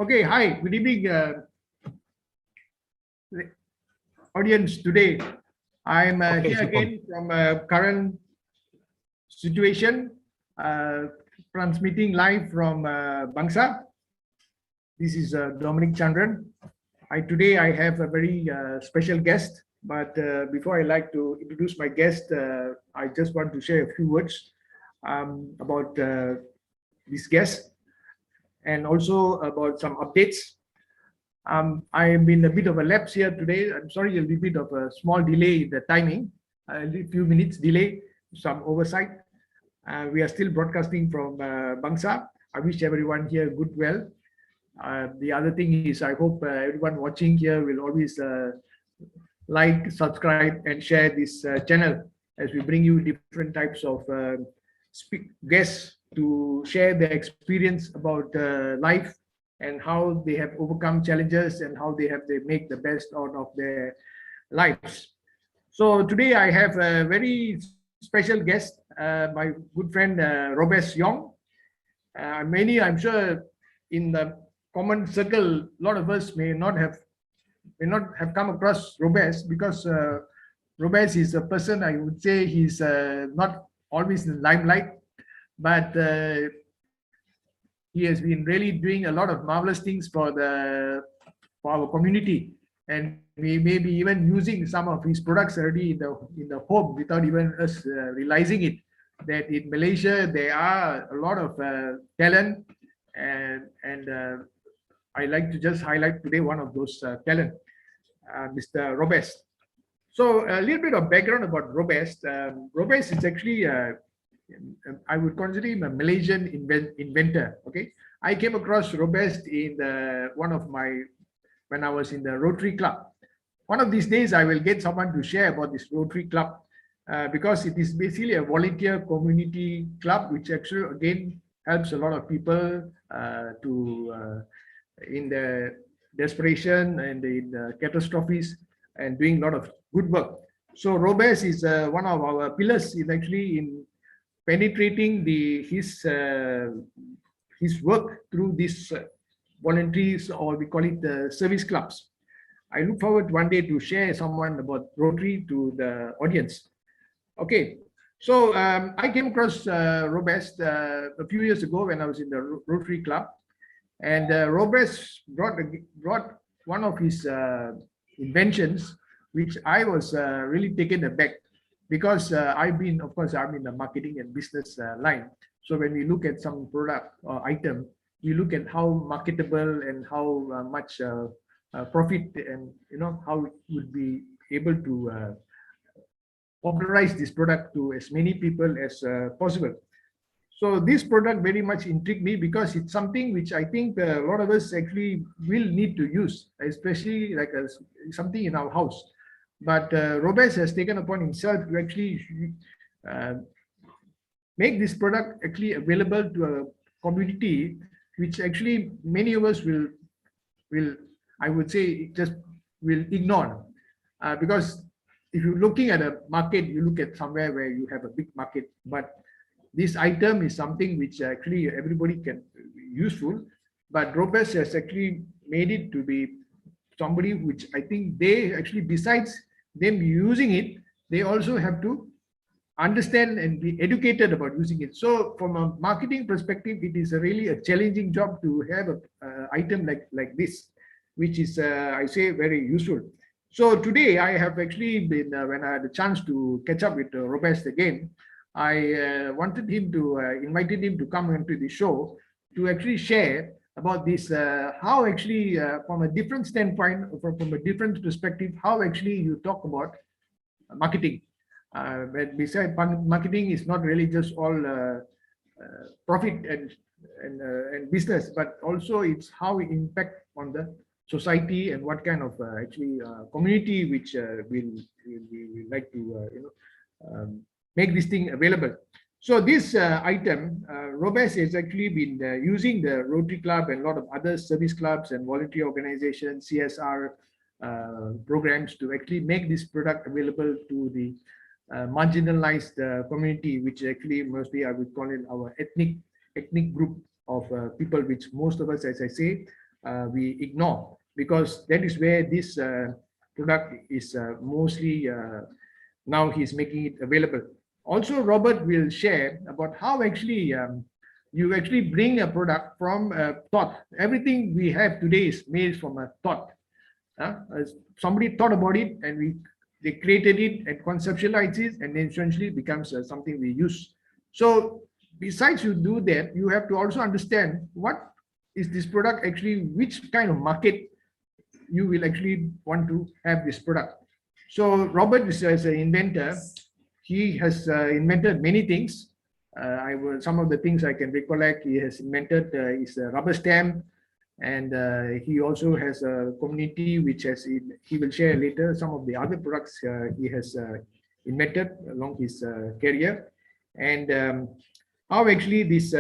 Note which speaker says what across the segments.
Speaker 1: Okay, hi, good evening, audience. Today, I'm
Speaker 2: Okay,
Speaker 1: here
Speaker 2: Supam.
Speaker 1: again from current situation, transmitting live from Bangsa. This is Dominic Chandran. Today I have a very special guest, but before I like to introduce my guest, I just want to share a few words about this guest and also about some updates. I've been a bit of a lapse here today. I'm sorry, a little bit of a small delay in the timing, a few minutes delay, some oversight. We are still broadcasting from Bangsa. I wish everyone here good well. The other thing is, I hope everyone watching here will always like, subscribe, and share this channel as we bring you different types of guests to share their experience about life and how they have overcome challenges and how they make the best out of their lives. So today I have a very special guest, my good friend Robest Yong. I'm sure, in the common circle, a lot of us may not have come across Robest because Robest is a person, I would say he's not always in the limelight, but he has been really doing a lot of marvelous things for our community, and we may be even using some of his products already in the home without even us realizing it. That in Malaysia there are a lot of talent, and I like to just highlight today one of those talent, Mr. Robest. So a little bit of background about Robest. Robest is actually, I would consider him a Malaysian inventor. Okay, I came across Robest in when I was in the Rotary Club. One of these days, I will get someone to share about this Rotary Club, because it is basically a volunteer community club, which actually again helps a lot of people in the desperation and in catastrophes, and doing a lot of good work. So Robest is one of our pillars, is actually in penetrating his work through these volunteers, or we call it the service clubs. I look forward one day to share someone about Rotary to the audience. Okay, so I came across Robest a few years ago when I was in the Rotary Club, and Robest brought one of his inventions, which I was really taken aback, because of course, I'm in the marketing and business line. So when we look at some product or item, we look at how marketable and how much profit, and how it would be able to popularize this product to as many people as possible. So this product very much intrigued me, because it's something which I think a lot of us actually will need to use, especially like something in our house. But Robest has taken upon himself to actually uh, make this product actually available to a community, which actually many of us will I would say just will ignore, because if you're looking at a market, you look at somewhere where you have a big market, but this item is something which actually everybody can useful, but Robust has actually made it to be somebody which I think they actually, besides them using it, they also have to understand and be educated about using it. So from a marketing perspective, it is really a challenging job to have a item like this, which is I say very useful. So today I have actually been when I had a chance to catch up with Robest again, I invited him to come into the show to actually share about this, how actually from a different standpoint, from a different perspective, how actually you talk about marketing. But besides, marketing is not really just all profit and business, but also it's how it impact on the society, and what kind of actually community which we like to make this thing available. So this item, Robest has actually been using the Rotary Club and a lot of other service clubs and voluntary organizations, CSR programs, to actually make this product available to the marginalized community, which actually mostly I would call it our ethnic group of people, which most of us, as I say, we ignore, because that is where this product is mostly now he's making it available. Also, Robert will share about how actually you actually bring a product from a thought. Everything we have today is made from a thought. Somebody thought about it, and they created it and conceptualized it, and then essentially becomes something we use. So besides you do that, you have to also understand what is this product actually, which kind of market you will actually want to have this product. So Robert is as an inventor, he has invented many things. Some of the things I can recollect, he has invented is a rubber stamp, and he also has a community which he will share later some of the other products he has invented along his career, and how actually this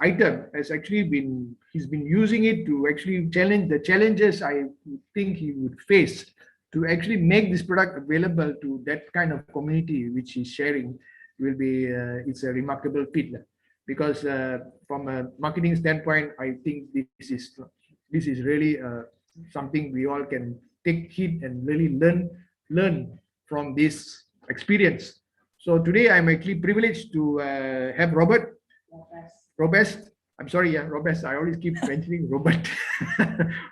Speaker 1: item has actually he's been using it to actually challenge the challenges I think he would face to actually make this product available to that kind of community which he's sharing. Will be it's a remarkable feat, because from a marketing standpoint, I think this is really something we all can take heed and really learn from this experience. So today I'm actually privileged to have Robest. I'm sorry, yeah, Robest. I always keep mentioning Robert.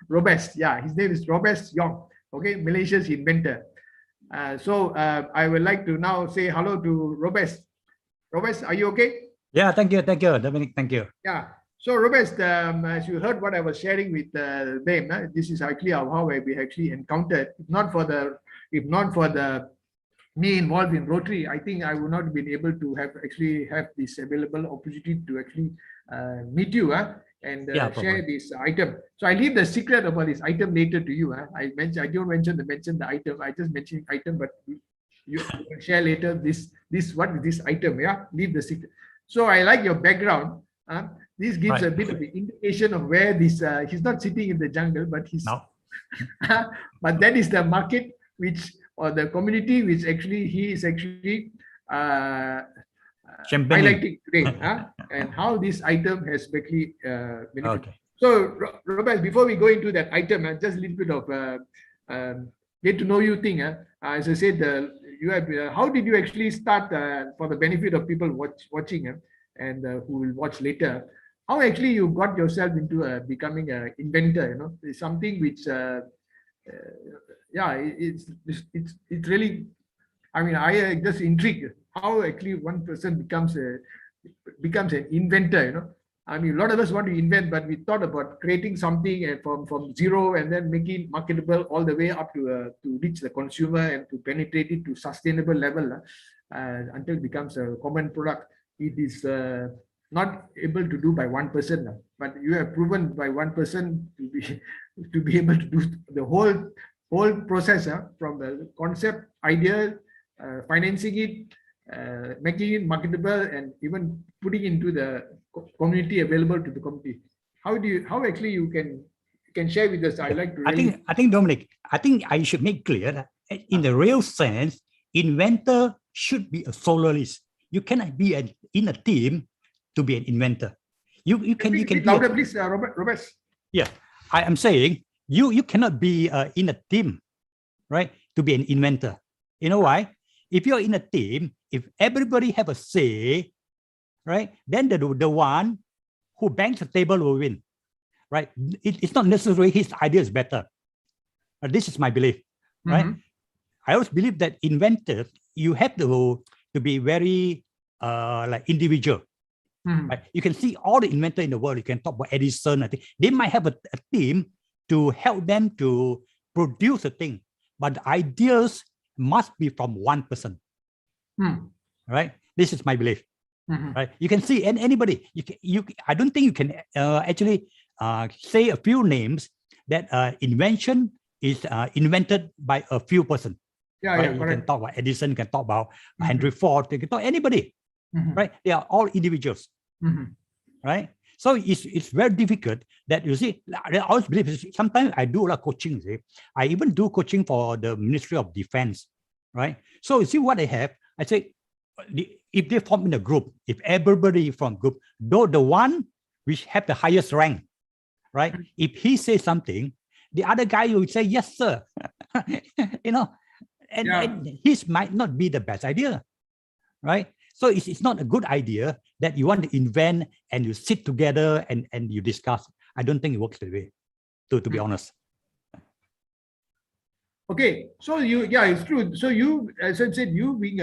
Speaker 1: Robest, yeah, his name is Robest Yong. Okay, Malaysia's inventor. So I would like to now say hello to Robest. Robest, are you okay?
Speaker 2: Yeah, thank you, Dominic, thank you.
Speaker 1: Yeah. So Robest, as you heard what I was sharing with them, this is actually how we actually encountered. If not for the me involved in Rotary, I think I would not have been able to have this available opportunity to actually meet you and share this item. So I leave the secret about this item later to you. I don't mention the item. I just mention item, but you can share later what is this item. Yeah, leave the secret. So I like your background. This gives a bit of an indication of where this. He's not sitting in the jungle, but he's. No. But that is the market or the community which actually he is actually highlighting today, and how this item has actually benefited. Okay. So, Robert, before we go into that item, just a little bit of get to know you thing. As I said, you have. How did you actually start for the benefit of people watching and who will watch later? How actually you got yourself into becoming an inventor? It's something which. It's really. I mean, I just intrigued how actually one person becomes an inventor. I mean, a lot of us want to invent, but we thought about creating something from zero and then making it marketable all the way up to reach the consumer and to penetrate it to sustainable level until it becomes a common product. It is not able to do by one person, but you have proven by one person to be able to do the whole process from the concept, idea, financing it, making it marketable, and even putting into the community available to the community. How actually you can share with us? I like to.
Speaker 2: I think Dominic, I think I should make clear that in the real sense, inventor should be a soloist. You cannot be in a team to be an inventor. You can
Speaker 1: louder, please, Robert.
Speaker 2: Yeah, I am saying you cannot be in a team, right, to be an inventor. You know why? If you're in a team, if everybody have a say, right, then the one who bangs the table will win, right? It's not necessarily his idea is better. This is my belief, right? I always believe that inventors, you have to be very like individual. Right? You can see all the inventors in the world. You can talk about Edison. I think they might have a team to help them to produce a thing, but the ideas must be from one person. Right? This is my belief. Right? You can see anybody. I don't think you can actually say a few names that invention is invented by a few person. Right? You can talk about Edison. You can talk about Henry Ford. You can talk anybody. Right? They are all individuals. Right? So it's very difficult that you see. I always believe sometimes I do a lot of coaching. See? I even do coaching for the Ministry of Defense. Right? So you see what I have. I say, if they form in a group, if everybody from group, though the one which have the highest rank, right? If he says something, the other guy will say, yes, sir. You know, and his might not be the best idea, right? So it's not a good idea that you want to invent and you sit together and you discuss. I don't think it works that way, to be honest.
Speaker 1: Okay, so it's true. So you, as I said, you being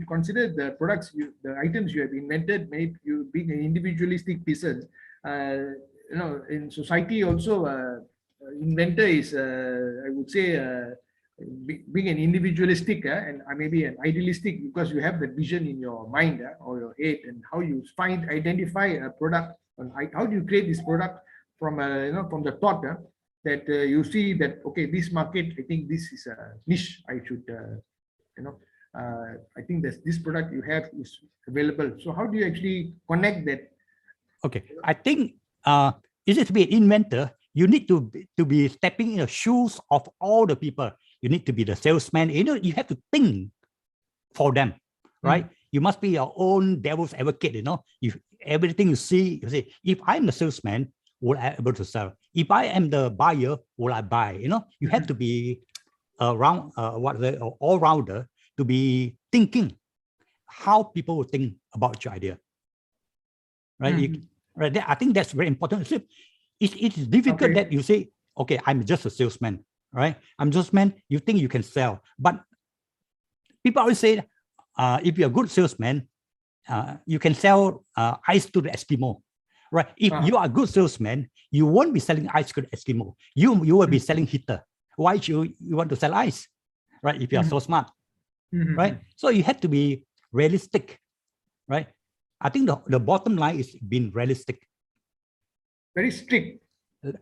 Speaker 1: consider the products, the items you have invented, maybe you being an individualistic person. In society also, inventor is, I would say, being an individualistic and maybe an idealistic, because you have the vision in your mind or your head, and how you identify a product, and how do you create this product from from the thought that you see that, okay, this market, I think this is a niche, I should I think that this product you have is available. So how do you actually connect that?
Speaker 2: Okay, I think is it to be an inventor, you need to be stepping in the shoes of all the people. You need to be the salesman. You have to think for them, right? You must be your own devil's advocate. If everything you see, you say, if I'm the salesman, will I be able to sell? If I am the buyer, will I buy? You have to be all-rounder, to be thinking how people will think about your idea, right? Right. I think that's very important. It's difficult that you say, okay, I'm just a salesman, right? I'm just man. You think you can sell, but people always say, if you're a good salesman, you can sell ice to the Eskimo, right? If you are a good salesman, you won't be selling ice to the Eskimo. You will be selling heater. Why should you want to sell ice, right? If you are so smart, right? So you have to be realistic, right? I think the bottom line is being realistic.
Speaker 1: Very strict.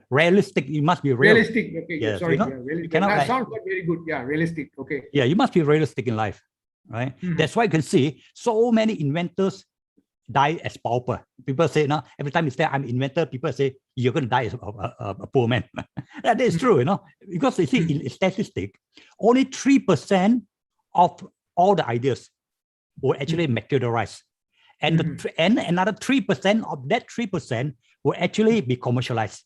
Speaker 2: Realistic. You must be realistic.
Speaker 1: Okay.
Speaker 2: Yes,
Speaker 1: sorry. Realistic.
Speaker 2: You cannot,
Speaker 1: that sounds very good. Yeah, realistic. Okay.
Speaker 2: Yeah, you must be realistic in life, right? That's why you can see so many inventors die as pauper. People say, every time you say I'm inventor, people say you're going to die as a poor man. That is true, because you see, in statistic, only 3% of all the ideas will actually materialize. And, and another 3% of that 3% will actually be commercialized.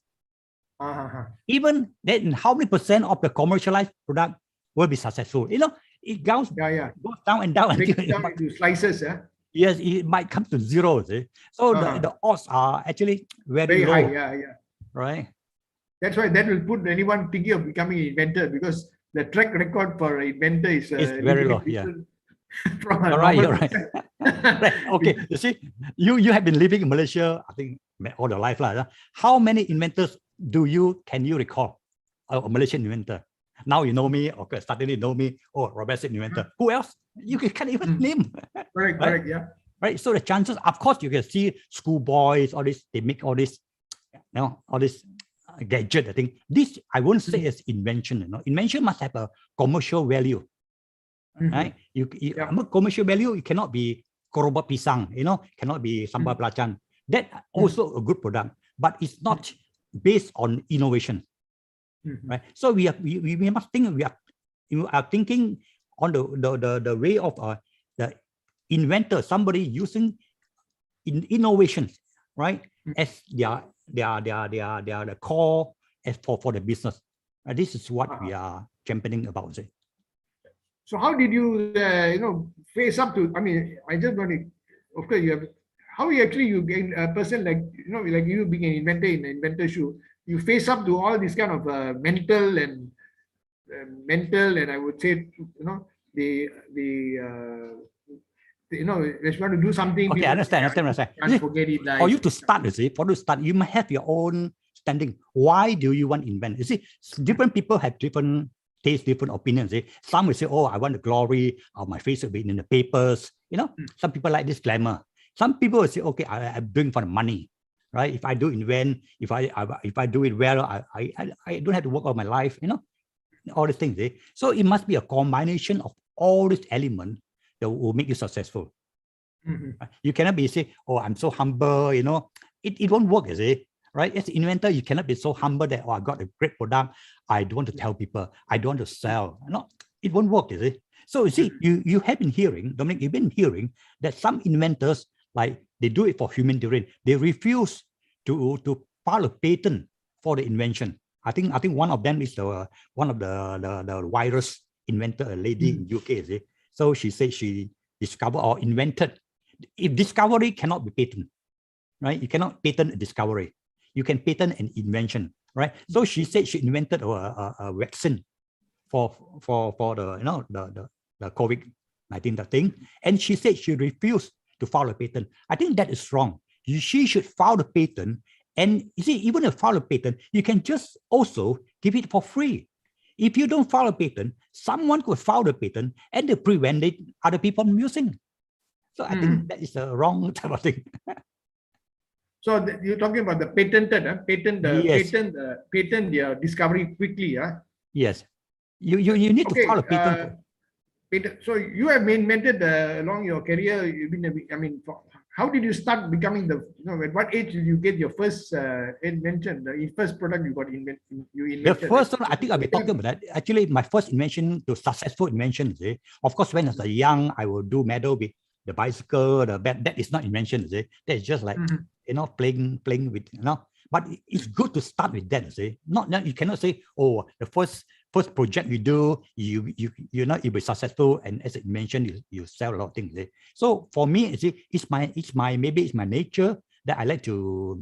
Speaker 2: Even then, how many percent of the commercialized product will be successful? It goes down and down until
Speaker 1: down into slices.
Speaker 2: Yes, it might come to zero. See? So the odds are actually very low.
Speaker 1: High.
Speaker 2: Right.
Speaker 1: That's why that will put anyone thinking of becoming an inventor, because the track record for an inventor is
Speaker 2: very low. Yeah.
Speaker 1: You're right.
Speaker 2: Right. Okay. You see, you have been living in Malaysia, I think, all your life. How many inventors can you recall? A Malaysian inventor. Now you know me, okay, suddenly know me, Robest Inventor. Who else? You can't even name.
Speaker 1: Correct, yeah.
Speaker 2: Right. So the chances, of course, you can see schoolboys, all this, they make all this, all this gadget. I think this, I won't say as invention. Invention must have a commercial value. Right? Commercial value, it cannot be korobot pisang, cannot be sambal belacan. That also a good product, but it's not based on innovation. Right? So we must think, we are thinking on the way of the inventor, somebody using innovation, right, as their the core as for the business. This is what we are championing about.
Speaker 1: So how did you face up to? I mean, I just want to. Of course, you have. How you gain a person like like you being an inventor in the inventor shoe, you face up to all this kind of mental and I would say they just want to do something.
Speaker 2: Okay, understand.
Speaker 1: Can't forget it.
Speaker 2: For you to start, you might have your own standing. Why do you want to invent? You see, different people have different tastes, different opinions. Some will say, "Oh, I want the glory of my face will be in the papers." Some people like this glamour. Some people will say, "Okay, I'm doing for the money, right? If I do invent, if I do it well, I don't have to work all my life." All these things. So it must be a combination of all these elements that will make you successful. You cannot be say, "Oh, I'm so humble." It won't work. Right? As an inventor, you cannot be so humble that, "Oh, I got a great product. I don't want to tell people. I don't want to sell." It won't work. So you see, you have been hearing, Dominic, you've been hearing that some inventors, like, they do it for humanitarian. They refuse to file a patent for the invention. I think one of them is the one of the virus inventor, a lady in UK. See? So she said she discovered or invented. If discovery cannot be patented, right? You cannot patent a discovery. You can patent an invention, right? So she said she invented a vaccine for the COVID-19 thing, and she said she refused to file a patent. I think that is wrong. She should file the patent, and you see, even if file a patent, you can just also give it for free. If you don't file a patent, someone could file the patent and they prevented other people from using. So I think that is a wrong type of thing.
Speaker 1: So you're talking about the patented,
Speaker 2: Yes.
Speaker 1: patent your discovery quickly,
Speaker 2: Yes. You need to file a patent.
Speaker 1: So you have invented along your career. You've been, I mean, how did you start becoming the? At what age did you get your first invention? The first product you got invented.
Speaker 2: The first one, I think I'll be talking about that. Actually, my first invention, the successful invention, of course, when I was young, I will do medal with the bicycle, the bat. That is not invention, that is just like playing with, But it's good to start with that, Not you cannot say, oh, the first project you do, you'll be successful, and as I mentioned, you sell a lot of things. So for me, it's my nature that I like to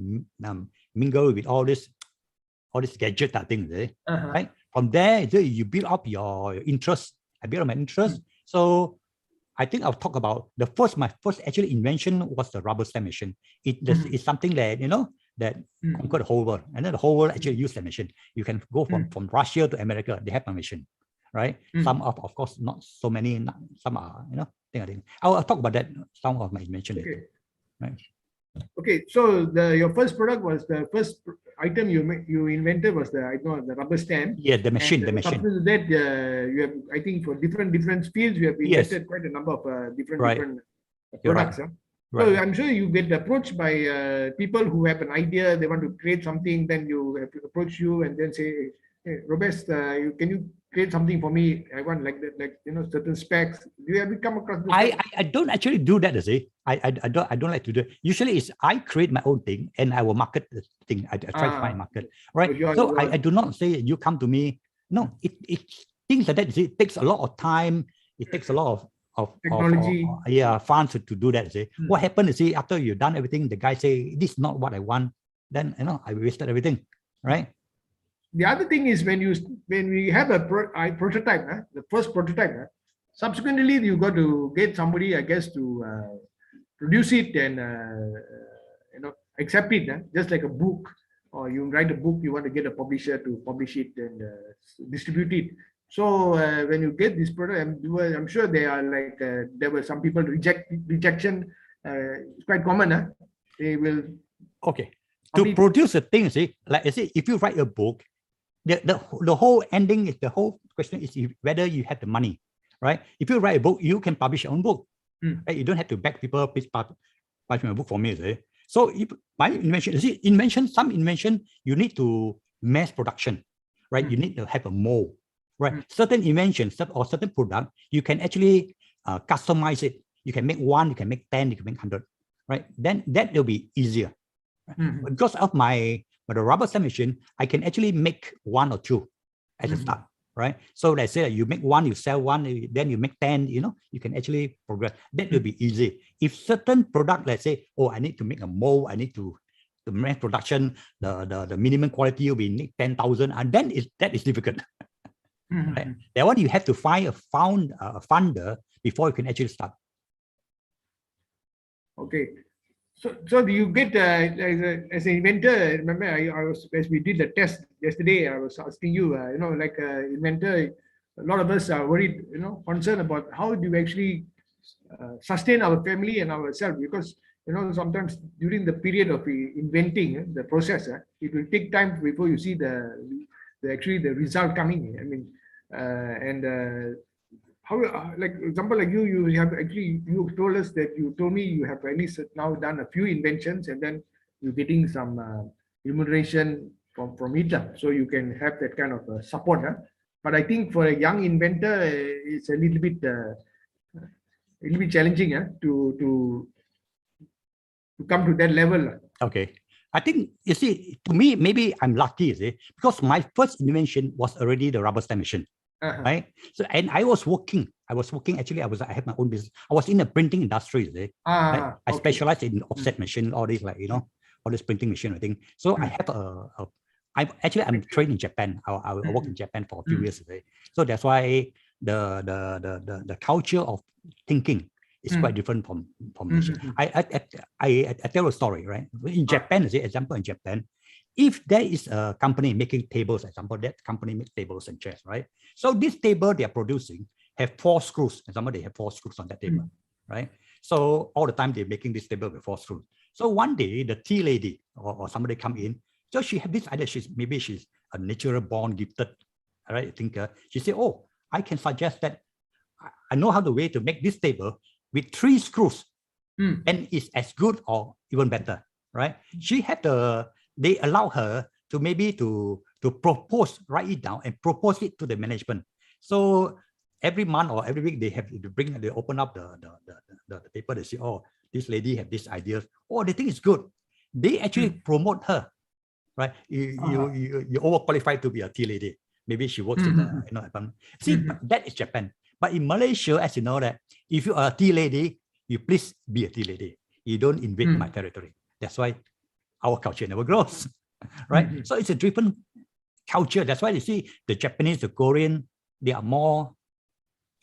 Speaker 2: mingle with all this gadget things. Right? From there, you build up your interest. I build up my interest. So I think I'll talk about my first actually invention was the rubber stamp machine. It's something that that conquered the whole world, and then the whole world actually use the machine. You can go from Russia to America. They have a machine, right? Some of course not so many. Some are I think I'll talk about that. Some of my invention.
Speaker 1: Okay.
Speaker 2: Right.
Speaker 1: Okay, so your first product was the first item you invented was the rubber stamp.
Speaker 2: Yeah, the machine.
Speaker 1: And subsequent to that, you have, I think, for different fields, you have invented quite a number of different products. Right. So I'm sure you get approached by people who have an idea, they want to create something, then you have to approach you and then say, hey, Robest, can you create something for me? I want like that, certain specs. Do you ever come across this?
Speaker 2: I don't actually do that, I don't like to do it. Usually it's I create my own thing and I will market the thing. I try to find market, right? So I do not say you come to me. No, it things like that. It takes a lot of time. It takes a lot of
Speaker 1: technology,
Speaker 2: funds to do that. What happened is after you've done everything, the guy say this is not what I want. Then I wasted everything, right?
Speaker 1: The other thing is when we have a prototype, the first prototype, subsequently you got to get somebody, I guess, to produce it and accept it, just like a book, or you write a book, you want to get a publisher to publish it and distribute it. So when you get this product, I'm sure they are like there were some people rejection. It's quite common. They will.
Speaker 2: Okay. To produce a thing, like I say, if you write a book, the whole ending is the whole question is whether you have the money, right? If you write a book, you can publish your own book. Right? You don't have to beg people, please publish my book for me. So if my invention, some invention, you need to mass production, right? You need to have a mold. Right, certain inventions or certain product, you can actually customize it. You can make 1, you can make 10, you can make 100. Right, then that will be easier. Because of the rubber stamp machine, I can actually make 1 or 2 at the start. Right, so let's say you make 1, you sell 1, then you make 10. You can actually progress. That will be easy. If certain product, let's say, I need to make a mold, I need to the mass production, the minimum quality will be 10,000, and then that is difficult. Right? That one you have to find a funder before you can actually start.
Speaker 1: Okay, so do you get as an inventor? Remember, I was, as we did the test yesterday, I was asking you, like inventor, a lot of us are worried, concerned about how do you actually sustain our family and ourselves, because sometimes during the period of inventing the process, it will take time before you see the result coming. I mean. How, like example, like you have actually, you told us that you told me you have at least now done a few inventions, and then you're getting some remuneration from it, so you can have that kind of support. But I think for a young inventor, it's a little bit challenging to come to that level.
Speaker 2: Okay. I think, you see, to me, maybe I'm lucky, you see, because my first invention was already the rubber stamp machine, right? So, and I was working, actually, I had my own business. I was in the printing industry, you see, right? I specialized in offset machine, all these, like, you know, all this printing machine, I think. So I have I'm trained in Japan. I worked in Japan for a few years, you see. So that's why the culture of thinking is quite different from Malaysia. I tell a story, right? In Japan, as an example, in Japan, if there is a company making tables, example, that company makes tables and chairs, right? So this table they are producing have 4 screws. Example, they have 4 screws on that table, right? So all the time they're making this table with 4 screws. So one day the tea lady or somebody come in. So she had this idea. Maybe she's a natural born gifted, right, thinker. She said, "Oh, I can suggest that I know how the way to make this table with 3 screws, and it's as good or even better, right?" She had they allow her to maybe to propose, write it down and propose it to the management. So every month or every week they open up the paper. They say, "Oh, this lady have this idea. Oh, they think it's good." They actually promote her, right? You overqualified to be a tea lady. Maybe she works in the, you know, see, that is Japan. But in Malaysia, as you know, that if you are a tea lady, you please be a tea lady. You don't invade my territory. That's why our culture never grows, right? So it's a different culture. That's why you see the Japanese, the Korean, they are more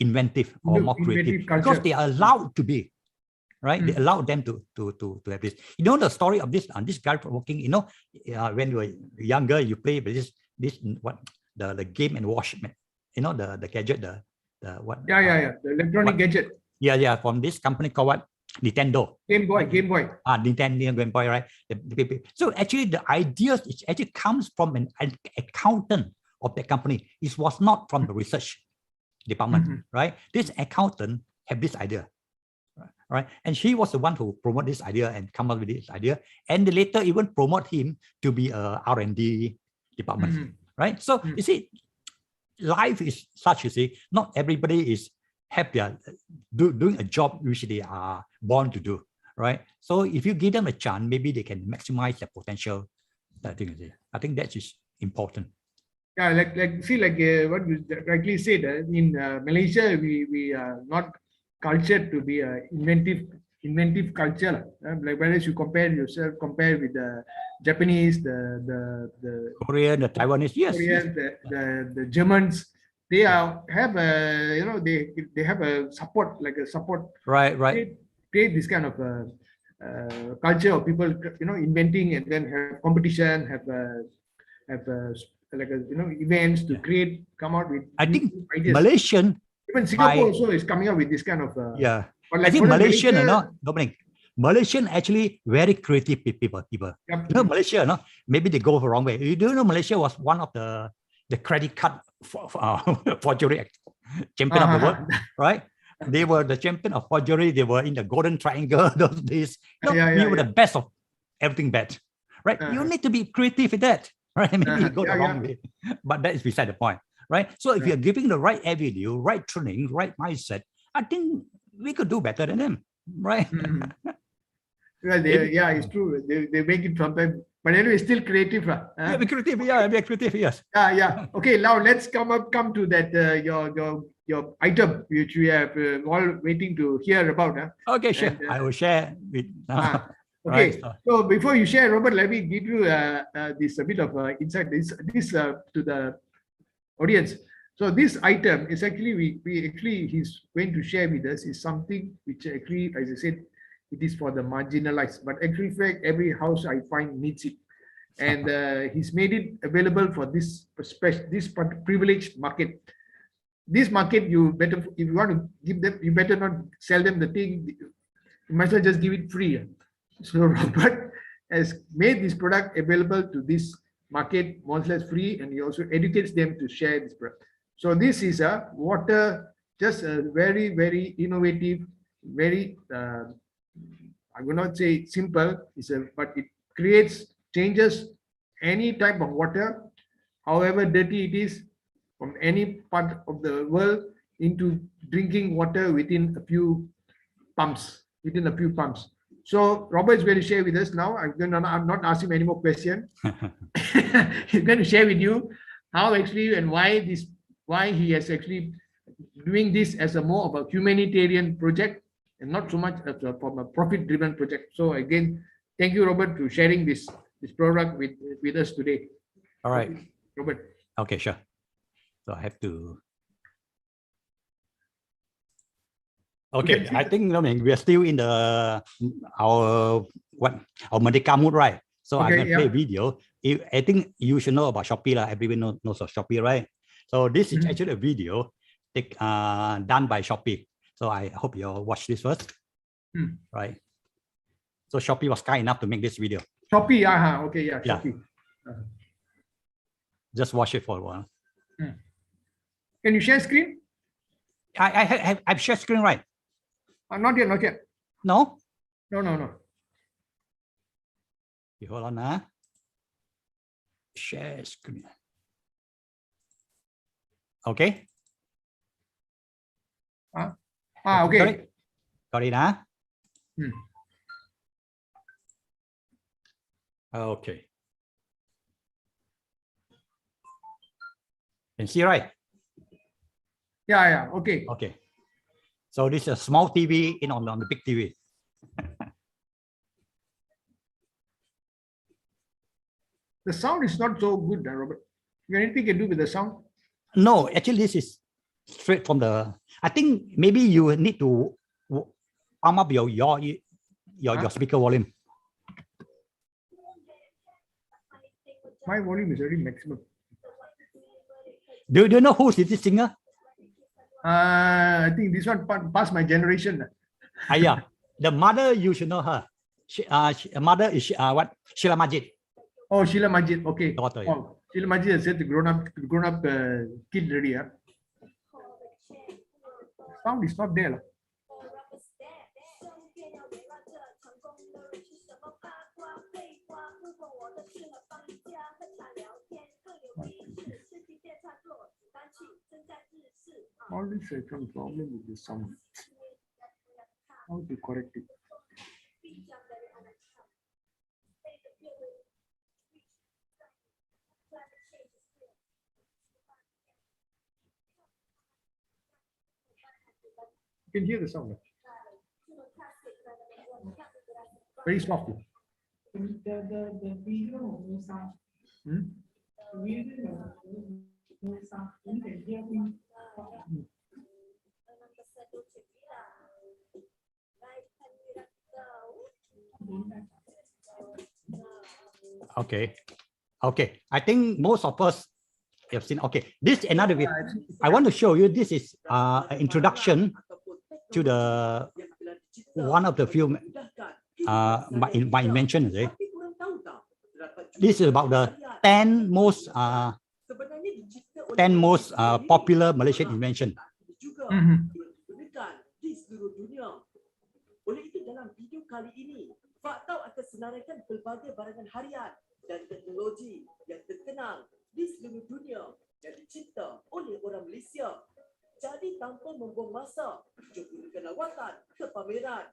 Speaker 2: inventive or more creative because they are allowed to be, right? They allow them to have this. You know the story of this guy working. You know, when you were younger, you play with this what the game and watch, you know, the gadget, the what?
Speaker 1: The electronic gadget.
Speaker 2: From this company called what? Nintendo. Game Boy. Nintendo Game Boy, right? So actually, the ideas it actually comes from an accountant of the company. It was not from the research department, right? This accountant have this idea. Right, and she was the one who promoted this idea and come up with this idea, and they later even promote him to be a R&D department, right? So you see, life is such. You see, not everybody is happy doing a job which they are born to do, right? So if you give them a chance, maybe they can maximize their potential. I think that is important.
Speaker 1: Yeah, like what you rightly said, in Malaysia, we are not cultured to be a inventive culture. Like whereas you compare with the Japanese, the
Speaker 2: Korean, the Taiwanese, yes,
Speaker 1: Korean, the Germans, they have a, you know, they have a support, like a support,
Speaker 2: right,
Speaker 1: create this kind of culture of people, you know, inventing, and then have competition, have like a, you know, events to come out with.
Speaker 2: I think
Speaker 1: ideas.
Speaker 2: Malaysian.
Speaker 1: Even Singapore also is coming up with this kind of.
Speaker 2: But like I think Malaysian, you know, Dominic, Malaysian actually very creative people. You know, Malaysia, no, maybe they go the wrong way. You do know Malaysia was one of the credit card forgery champion of the world, right? They were the champion of forgery. They were in the Golden Triangle those days. You know, we were the best of everything bad, right? You need to be creative with that, right? Maybe you go the wrong way, but that is beside the point. Right. So if you're giving the right avenue, right training, right mindset, I think we could do better than them. Right.
Speaker 1: Well, it's true. They make it sometimes, but anyway, still creative.
Speaker 2: Be creative. Be creative. Yes.
Speaker 1: Okay. Now let's come to that your item which we have all waiting to hear about.
Speaker 2: Okay, sure. And, I will share with.
Speaker 1: Okay. So before you share, Robert, let me give you this a bit of insight. This to the audience. So this item is actually he's going to share with us is something which actually, as I said, it is for the marginalized, but actually every house I find needs it, and he's made it available for this privileged market. This market, you better, if you want to give them, you better not sell them the thing. You might as well just give it free. So Robert has made this product available to this market more or less free, and he also educates them to share this product. So this is a water, just a very, very innovative, very I will not say simple, but it changes any type of water, however dirty it is, from any part of the world into drinking water within a few pumps. So Robert is going to share with us now. I'm not asking him any more questions. He's going to share with you how actually and why he has actually doing this as a more of a humanitarian project and not so much as from a profit-driven project. So again, thank you, Robert, for sharing this product with us today.
Speaker 2: All right,
Speaker 1: Robert.
Speaker 2: okay, sure. So I have to. Okay, I think we are still in our Merdeka mood, right? So I'm gonna play a video. I think you should know about Shopee, everyone knows of Shopee, right? So this is actually a video done by Shopee. So I hope you'll watch this first, right? So Shopee was kind enough to make this video.
Speaker 1: Shopee, okay, yeah, Shopee.
Speaker 2: Just watch it for a while.
Speaker 1: Can you share screen?
Speaker 2: I've shared screen, right?
Speaker 1: Not yet, not yet.
Speaker 2: No?
Speaker 1: No.
Speaker 2: Okay, hold on. Share screen. Okay.
Speaker 1: Okay.
Speaker 2: Got it, Okay. Can see, right?
Speaker 1: Yeah, okay.
Speaker 2: Okay. So this is a small TV on the big TV.
Speaker 1: The sound is not so good, Robert. Anything you can do with the sound?
Speaker 2: No, actually, this is straight from the. I think maybe you need to arm up your speaker volume.
Speaker 1: My volume is already maximum.
Speaker 2: Do you know who is this singer?
Speaker 1: I think this one past my generation.
Speaker 2: Yeah, the mother, you should know her. Mother is what? Sheila Majid.
Speaker 1: Oh, Sheila Majid. Okay.
Speaker 2: Daughter, yeah.
Speaker 1: Oh, Sheila Majid has said the grown up kid already. Sound is not there. Always some problem with the sound. How to correct it? You can hear the sound. Very softly.
Speaker 3: The video no sound. The video no sound. You can hear me.
Speaker 2: Okay. I think most of us have seen. Okay, this is another video. I want to show you. This is an introduction to the one of the few my invention. This is about the 10 most popular Malaysian invention.
Speaker 4: Oleh itu dalam video kali ini, fakta akan senaraikan pelbagai barangan harian dan teknologi yang terkenal di seluruh dunia yang dicipta oleh orang Malaysia. Jadi tanpa membuang masa, jom gunakan lawatan ke pameran.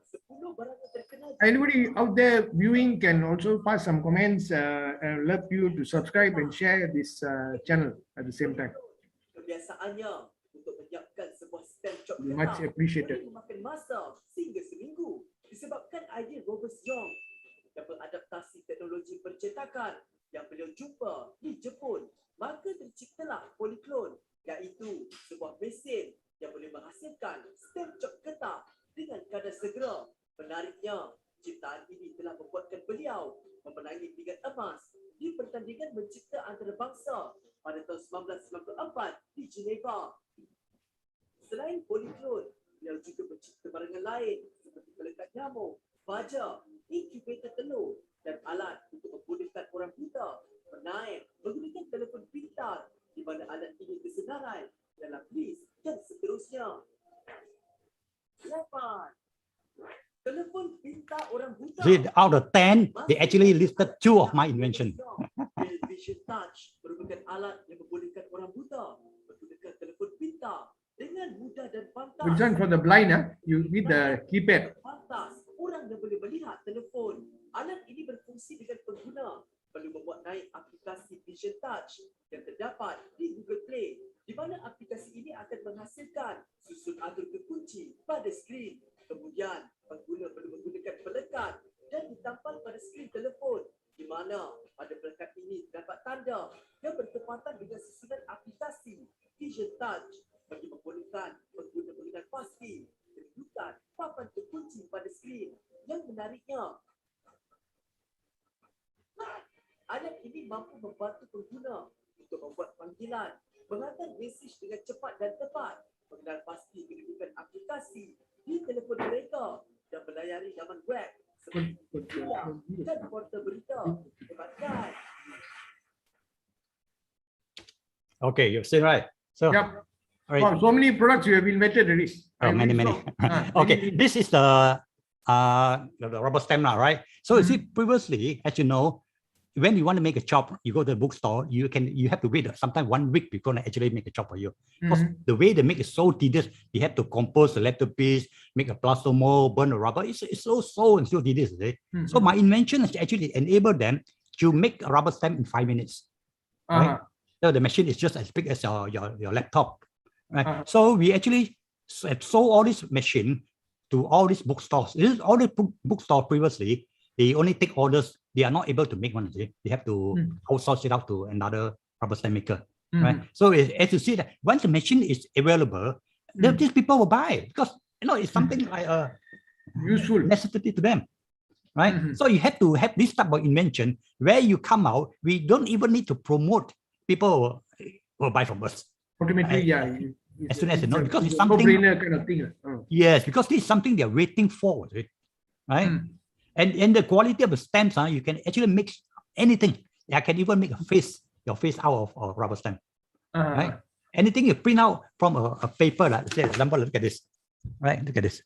Speaker 4: 10 barangan terkenal.
Speaker 1: Anybody out there viewing can also pass some comments. I love you to subscribe and share this channel at the same time.
Speaker 4: Kebiasaannya untuk menyiapkan sebuah stand job
Speaker 1: Much appreciated.
Speaker 4: memakan masa sehingga seminggu disebabkan idea Robest Yong yang beradaptasi teknologi percetakan yang beliau jumpa di Jepun. Maka terciptalah Polyclone, iaitu sebuah mesin yang boleh menghasilkan stamp job getah dengan kadar segera. Menariknya, ciptaan ini telah membuatkan beliau memenangi pingat emas di pertandingan mencipta antarabangsa pada tahun 1994 di Geneva. Selain Polyclone, beliau juga mencipta barangan lain seperti pelekat nyamuk, baja, inkubator telur dan alat untuk memudahkan orang buta menaik menggunakan telefon pintar di mana alat ini tersenarai dalam list dan seterusnya. 8. Telefon pintar orang buta.
Speaker 2: Out of 10, they actually listed 2 of my invention.
Speaker 4: Vision Touch merupakan alat yang membolehkan orang buta menggunakan telefon pintar dengan mudah dan pantas.
Speaker 1: Which one for the blind? You need the keypad.
Speaker 4: Pantas dapat di Google Play, di mana aplikasi ini akan menghasilkan susun atur kekunci pada skrin. Kemudian, pengguna perlu menggunakan pelekat dan ditampal pada skrin telefon, di mana pada pelekat ini terdapat tanda yang bertepatan dengan susunan aplikasi Vision Touch bagi membolehkan pengguna mengenal pasti kedudukan papan terkunci pada skrin. Yang menariknya, alat ini mampu membantu pengguna untuk membuat panggilan, menghantar mesej dengan cepat dan tepat, mengenal pasti kedudukan aplikasi di telefon mereka dan melayari laman web seperti Kuala dan portal berita. Hebat kan?
Speaker 2: Okay, you've seen right. So,
Speaker 1: Yep.
Speaker 2: all right.
Speaker 1: Wow, so many products you have invented already.
Speaker 2: Oh, many. Okay, this is the rubber stamp now, right? So you see, previously, as you know, when you want to make a chop, you go to the bookstore, you have to wait sometimes 1 week before they actually make a chop for you. Because the way they make it so tedious, you have to compose the letter piece, make a plaster mold, burn the rubber. It's so tedious. So my invention is actually enable them to make a rubber stamp in 5 minutes. Right? So the machine is just as big as your laptop. Right? So we actually have sold all this machine to all these bookstores. All the bookstores previously, they only take orders. They are not able to make one. They have to outsource it out to another rubber stamp maker. Right? So as you see that once the machine is available, these people will buy it because it's something like a
Speaker 1: useful
Speaker 2: necessity to them. Right? So you have to have this type of invention where you come out. We don't even need to promote. People will buy from us.
Speaker 1: Automatically,
Speaker 2: As soon as they know, because it's something.
Speaker 1: No-brainer kind of thing.
Speaker 2: Yes, because this is something they're waiting for, right? And the quality of the stamps, you can actually mix anything. I can even make your face out of rubber stamp. Right? Anything you print out from a paper, like say, example, look at this. Right? Look at this.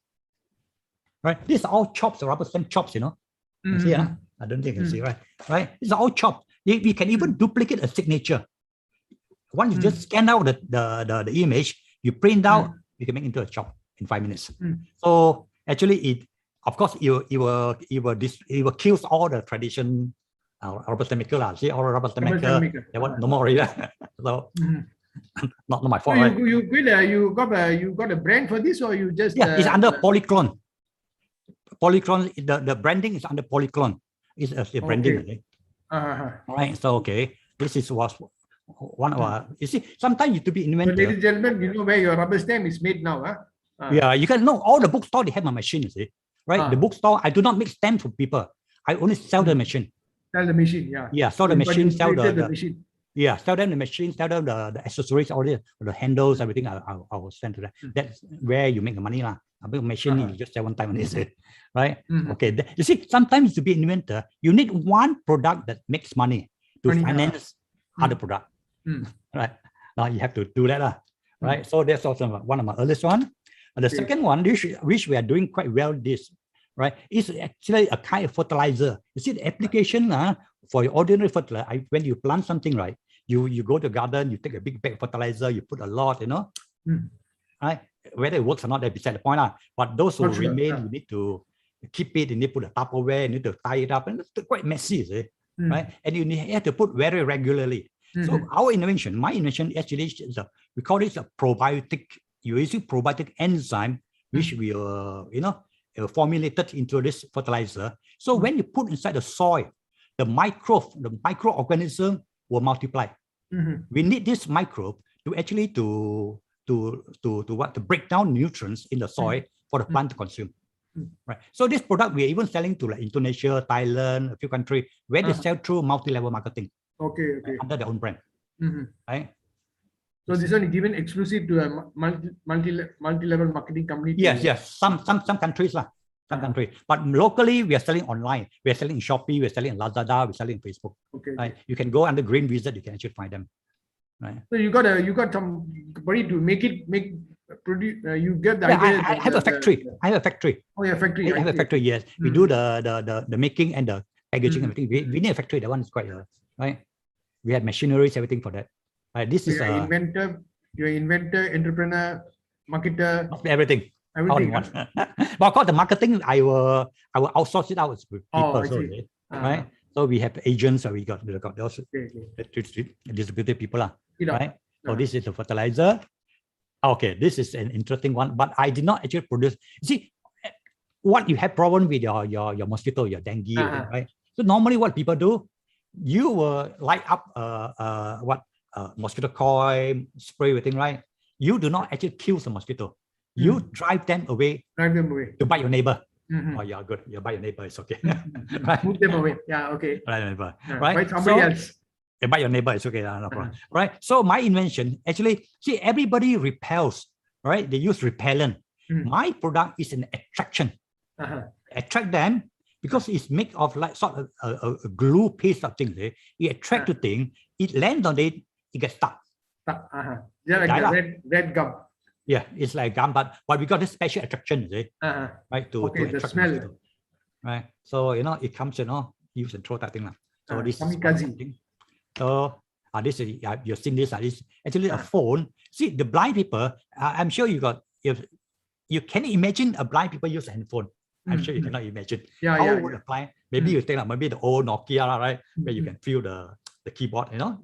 Speaker 2: Right? These are all chops, rubber stamp chops, You see, I don't think you can see, right? Right? These are all chops. We can even duplicate a signature. Once you just scan out the image, you print out, you can make into a chop in 5 minutes. So actually, of course, it will kill all the tradition rubber stamp maker. See, all the rubber stamp maker, they want no more already. So not my fault.
Speaker 1: So you got a brand for this, or you just
Speaker 2: it's under Polyclone. Polyclone, the branding is under Polyclone. It's a branding. All right. So this was one of our. You see, sometimes you to be inventor.
Speaker 1: So, ladies and gentlemen, you know where your rubber stamp is made now,
Speaker 2: Yeah, you can know all the bookstore they have my machine. You see, right? The bookstore, I do not make stamps for people. I only sell the machine.
Speaker 1: Sell the machine, yeah.
Speaker 2: Yeah, sell the machine, sell the
Speaker 1: machine.
Speaker 2: Yeah, sell them the machine, sell them the accessories, all the handles, everything. I will send to that. That's where you make the money, lah. I make a machine, you just sell one time on this, right? Okay. You see, sometimes to be an inventor, you need one product that makes money to finance other product. Right? Now you have to do that, right? So that's also one of my earliest one. And the second one, which we are doing quite well, right, is actually a kind of fertilizer. You see, the application for your ordinary fertilizer, when you plant something, right, you go to the garden, you take a big bag of fertilizer, you put a lot, right? Whether it works or not, that's beside the point. But those who remain, you need to keep it, you need to put a Tupperware, you need to tie it up, and it's quite messy, right? And you have to put very regularly. So our invention, my invention, actually is we call it a probiotic. You use probiotic enzyme, which we formulated into this fertilizer. So when you put inside the soil, the microorganism will multiply. We need this microbe to actually to break down nutrients in the soil for the plant to consume. Right. So this product we are even selling to like Indonesia, Thailand, a few countries where they sell through multi-level marketing.
Speaker 1: Okay.
Speaker 2: Under their own brand. Right.
Speaker 1: So this one is given exclusive to a multi-level marketing company.
Speaker 2: Yes. Some countries some countries. But locally, we are selling online. We are selling in Shopee. We are selling in Lazada. We are selling in Facebook.
Speaker 1: Okay.
Speaker 2: Right. You can go under Green Wizard. You can actually find them. Right.
Speaker 1: So you got somebody to produce. You get the
Speaker 2: idea.
Speaker 1: I
Speaker 2: have a factory. I have a factory.
Speaker 1: Oh, yeah, factory.
Speaker 2: I have a factory. Yes, we do the making and the packaging. Everything. We need a factory. That one is quite right. We have machineries, everything for that. Right. This is
Speaker 1: inventor. You're inventor, entrepreneur, marketer.
Speaker 2: Everything.
Speaker 1: Everything.
Speaker 2: But of course, the marketing I will outsource it out with people. Right. So we have agents. So we got those distributed people right? So this is the fertilizer. Okay, this is an interesting one, but I did not actually produce. See, what you have problem with your mosquito, your dengue, right? So normally what people do, you will light up mosquito coil, spray everything, right? You do not actually kill the mosquito. You drive them away.
Speaker 1: Drive them away.
Speaker 2: To bite your neighbor. Oh, yeah, good. You bite your neighbor, it's okay. Right?
Speaker 1: Move them away. Yeah, okay.
Speaker 2: Right, neighbor.
Speaker 1: Right. Bite somebody else.
Speaker 2: You bite your neighbor, it's okay, no problem. Right? So my invention, actually, see, everybody repels, right? They use repellent. My product is an attraction. Attract them because it's made of like sort of a glue piece of things. It attracts the thing, it lands on it, it gets stuck.
Speaker 1: Yeah, like red gum.
Speaker 2: Yeah, it's like gum, but we got this special attraction, right? To
Speaker 1: the smell.
Speaker 2: Mosquito, right? So it comes, use and throw that thing. So this is
Speaker 1: thing.
Speaker 2: So this is you've seen this. This actually a phone. See, the blind people. I'm sure you can imagine a blind people use a handphone. I'm sure you cannot imagine. How would a blind? Maybe you think maybe the old Nokia, right? Where you can feel the keyboard, the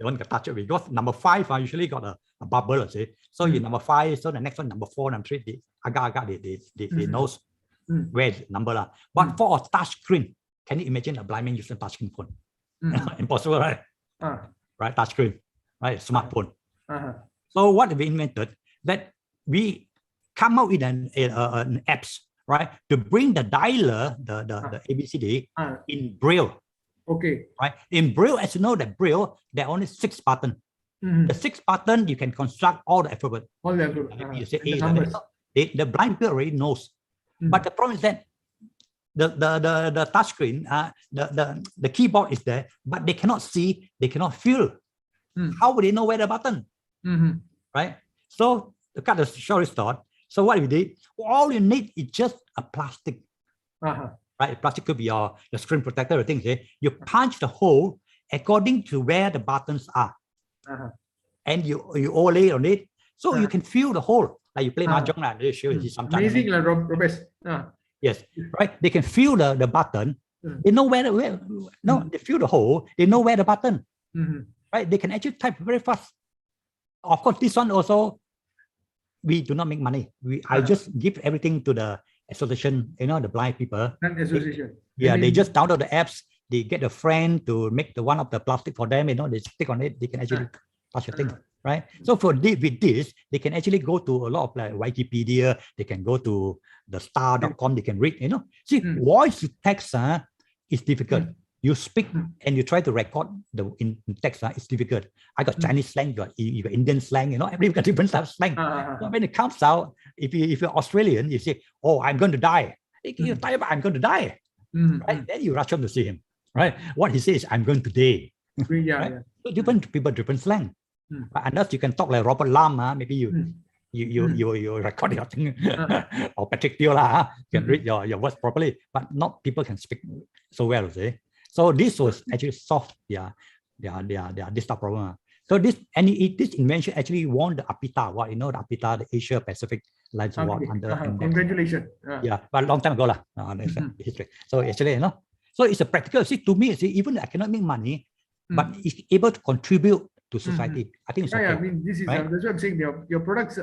Speaker 2: one can touch it. Because number 5 usually got a bubble, so you number 5, so the next one number 4, number 3, they knows where the number. But for a touch screen, can you imagine a blind man using a touch screen phone? Impossible, right? Right, touch screen, right, smartphone. So what we invented, that we come out with an apps, right, to bring the dialer, the ABCD in Braille.
Speaker 1: Okay.
Speaker 2: Right. In Braille, as you know, that Braille, there are only 6 buttons. The 6 button, you can construct all the alphabet.
Speaker 1: All the alphabet.
Speaker 2: You say the blind people already knows. But the problem is that the touch screen, the keyboard is there, but they cannot see, they cannot feel. How would they know where the button? Right. So to cut the short story, so what we did, all you need is just a plastic. Right, plastic could be your screen protector or things. You punch the hole according to where the buttons are, and you overlay on it, so you can feel the hole. Like you play mahjong, they show you sometimes.
Speaker 1: Amazing, Robest.
Speaker 2: Yes, right. They can feel the button. They know where they feel the hole. They know where the button. Right, they can actually type very fast. Of course, this one also, we do not make money. I just give everything to the association, the blind people.
Speaker 1: Association.
Speaker 2: They just download the apps. They get a friend to make one of the plastic for them. They stick on it. They can actually touch the thing, right? So with this, they can actually go to a lot of like Wikipedia. They can go to the star.com. They can read. See, voice to text is difficult. You speak and you try to record in text. It's difficult. I got Chinese slang, you got Indian slang. Everybody got different type of slang. So when it comes out, if you're Australian, you say, "Oh, I'm going to die." You tell about I'm going to die, right? Then you rush on to see him, right? What he says, "I'm going to die." Right? So different people, different slang. But unless you can talk like Robert Lam, maybe you record your thing, or Patrick Teo, you can read your words properly. But not people can speak so well, So this was actually solved their this type of problem. So this invention actually won the APITA award. The APITA, the Asia Pacific Alliance Award under.
Speaker 1: Congratulations.
Speaker 2: But a long time ago history. So actually, so it's a practical. See, to me, even I cannot make money, but it's able to contribute to society. I think it's okay.
Speaker 1: I mean, this is that's what I'm saying. Your products,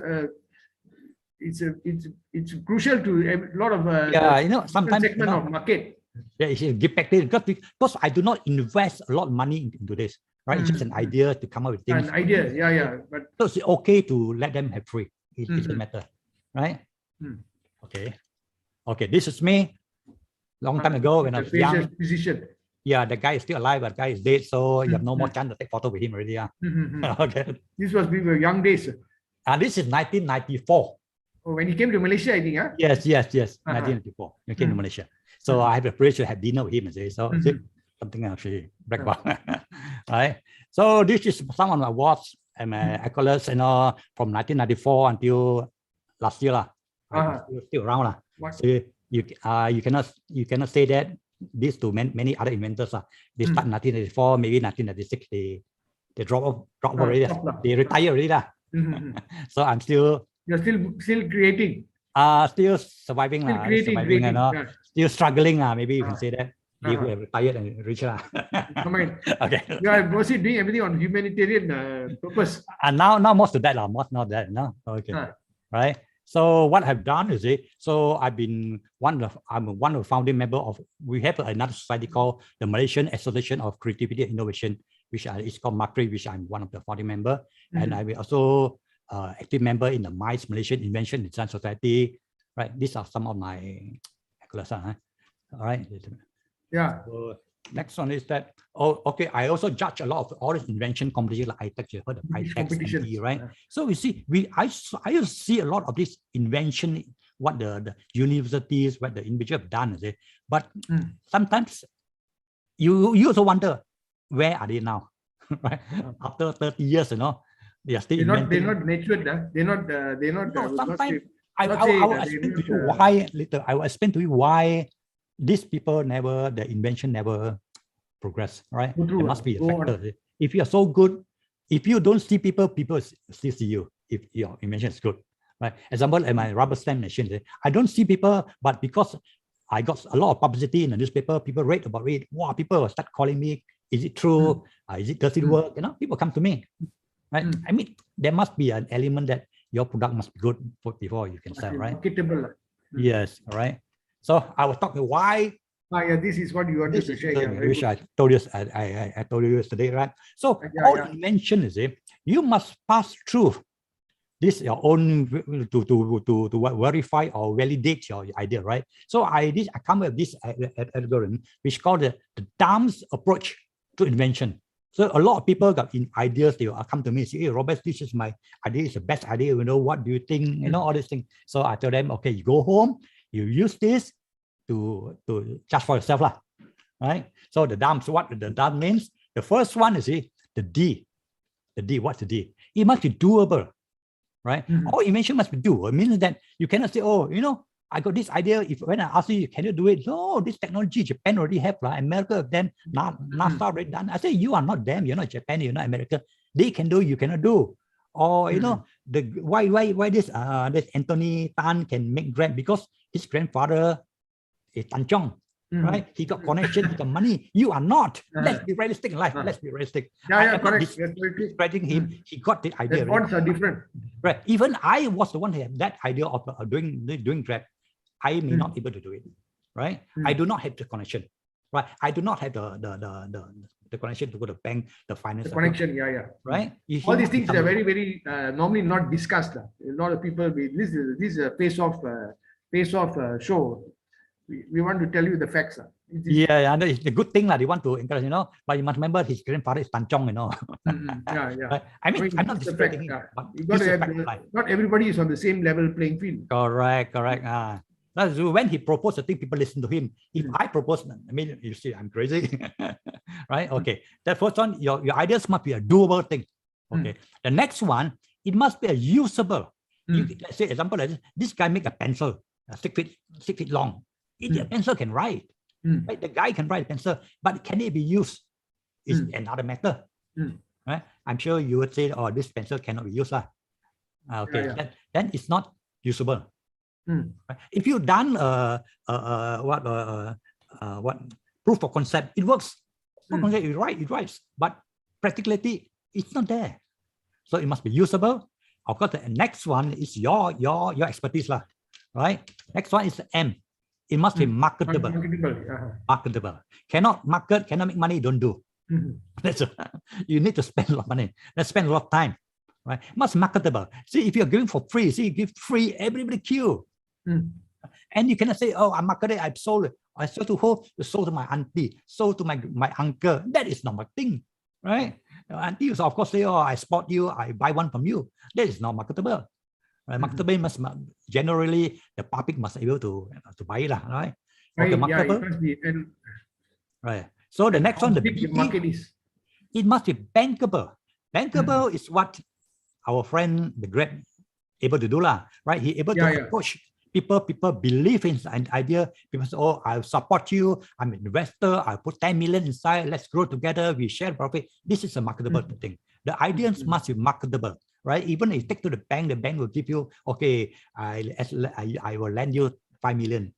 Speaker 1: it's crucial to a lot of
Speaker 2: sometimes
Speaker 1: segment of market.
Speaker 2: Yeah, it's give back there because I do not invest a lot of money into this, right? It's just an idea to come up with things.
Speaker 1: An idea, but
Speaker 2: so it's okay to let them have free. It doesn't matter, right? Okay. This is me, long time ago when I was young.
Speaker 1: Physician.
Speaker 2: Yeah, the guy is still alive, but the guy is dead, so you have no more chance to take photo with him already. Okay.
Speaker 1: This was we were young days.
Speaker 2: This is 1994.
Speaker 1: Oh, when you came to Malaysia, I think,
Speaker 2: Yes. 1994. You came to Malaysia. So I have the privilege to have dinner with him. So something actually brag about. Right. So this is some of my awards and my accolades, from 1994 until last year. Still around. So you cannot say that this to many other inventors. They start in 1994, maybe 1996. They drop already. They retire already. So I'm still.
Speaker 1: You're still creating.
Speaker 2: Still surviving.
Speaker 1: Still creating,
Speaker 2: still struggling. Maybe you can say that. You who have retired and rich lah.
Speaker 1: Come
Speaker 2: Okay.
Speaker 1: You are mostly doing everything on humanitarian purpose.
Speaker 2: And now most of that lah, most not that, no. Okay. Right. So what I've done is so I'm one of the founding member of, we have another society called the Malaysian Association of Creativity and Innovation, which is called MACRI, which I'm one of the founding member. And I'm also active member in the MICE, Malaysian Invention Design Society. Right. These are some of my classes. All right.
Speaker 1: Yeah.
Speaker 2: So next one is that, okay, I also judge a lot of all this invention competition like ITEX, you heard of ITEX, right?
Speaker 1: Yeah.
Speaker 2: So we see, I used to see a lot of this invention, what the universities, what the individual have done, but sometimes you also wonder, where are they now? Right? After 30 years, they are still
Speaker 1: They're
Speaker 2: inventing.
Speaker 1: not matured, they're not
Speaker 2: No, sometimes I
Speaker 1: not
Speaker 2: will
Speaker 1: say
Speaker 2: explain
Speaker 1: they
Speaker 2: to you
Speaker 1: not,
Speaker 2: why later. I will explain to you why these people the invention never progress, right?
Speaker 1: Go through,
Speaker 2: There must be a
Speaker 1: go on.
Speaker 2: factor. If you are so good, if you don't see people still see you if your invention is good, right? Example, in my rubber stamp machine, I don't see people, but because I got a lot of publicity in the newspaper, people read about it. Wow, people start calling me. Is it true? Does it work? People come to me, right? I mean, there must be an element that your product must be good before you can sell, right?
Speaker 1: Marketable.
Speaker 2: Yes, all right. So I was talking why.
Speaker 1: Yeah, this is what you wanted
Speaker 2: This
Speaker 1: to
Speaker 2: is
Speaker 1: share.
Speaker 2: the
Speaker 1: Yeah, very
Speaker 2: which
Speaker 1: good.
Speaker 2: I told you. I told you yesterday, right? So all invention is you must pass through this your own to verify or validate your idea, right? So I come up with this algorithm which called the DAMS approach to invention. So a lot of people got ideas, they will come to me and say, hey, Robert, this is my idea, it's the best idea, what do you think? All these things. So I tell them, okay, you go home, you use this to judge for yourself, right? So the DAMS, what the DAMS means, the first one is the D. The D, what's the D? It must be doable, right? All invention must be doable. It means that you cannot say, oh, I got this idea. When I ask you, can you do it? No, this technology Japan already have, America have done, NASA already done. I say, you are not them. You're not Japan. You're not America. They can do. You cannot do. Or why this Anthony Tan can make Grab, because his grandfather is Tan Chong, right? He got connection, he got money. You are not. Let's be realistic in life. Let's be realistic.
Speaker 1: Yeah, correct.
Speaker 2: Discrediting him. He got the idea.
Speaker 1: The bonds are different.
Speaker 2: Right. Even I was the one who had that idea of doing Grab. I may not be able to do it, right? I do not have the connection, right? I do not have the connection to go to the bank, the finance.
Speaker 1: The connection,
Speaker 2: right?
Speaker 1: All these things are very, very normally not discussed. A lot of people, this is a face-off show. We want to tell you the facts.
Speaker 2: Yeah, it's a good thing they want to encourage, but you must remember his grandfather is Tan Chong,
Speaker 1: Yeah.
Speaker 2: I mean, I'm not disrespecting him, but
Speaker 1: you got to have not everybody is on the same level playing field.
Speaker 2: Correct. That's when he proposed, I think people listen to him. If I propose, I mean, you see, I'm crazy, right? Okay, that first one, your ideas must be a doable thing. Okay, the next one, it must be a usable. Let's say, example, like this guy make a pencil, 6 feet long. The pencil can write, right? The guy can write a pencil, but can it be used? Is another matter, right? I'm sure you would say, oh, this pencil cannot be used, okay, then it's not usable. Right? If you've done what proof of concept, it works. Proof of concept, it writes, but practicality, it's not there. So it must be usable. Of course, the next one is your expertise, right? Next one is the M. It must be marketable. Marketable. Cannot market, cannot make money, don't do. You need to spend a lot of money. Let's spend a lot of time. Right? It must be marketable. See, if you're giving for free, you give free, everybody queue. And you cannot say, oh, I marketed, I sold it. I sold to who? You sold to my auntie, sold to my uncle. That is not marketing, right? Auntie of course say, oh, I spot you, I buy one from you. That is not marketable. Right? Marketable must generally the public must be able to buy it, right? Okay, marketable. Right. So the next one, the market is. It must be bankable. Bankable is what our friend the Grab able to do, right? He able to approach people. People believe in an idea. People say, oh, I'll support you. I'm an investor. I'll put 10 million inside. Let's grow together. We share profit. This is a marketable thing. The ideas must be marketable, right? Even if you take to the bank will give you, okay, I will lend you 5 million.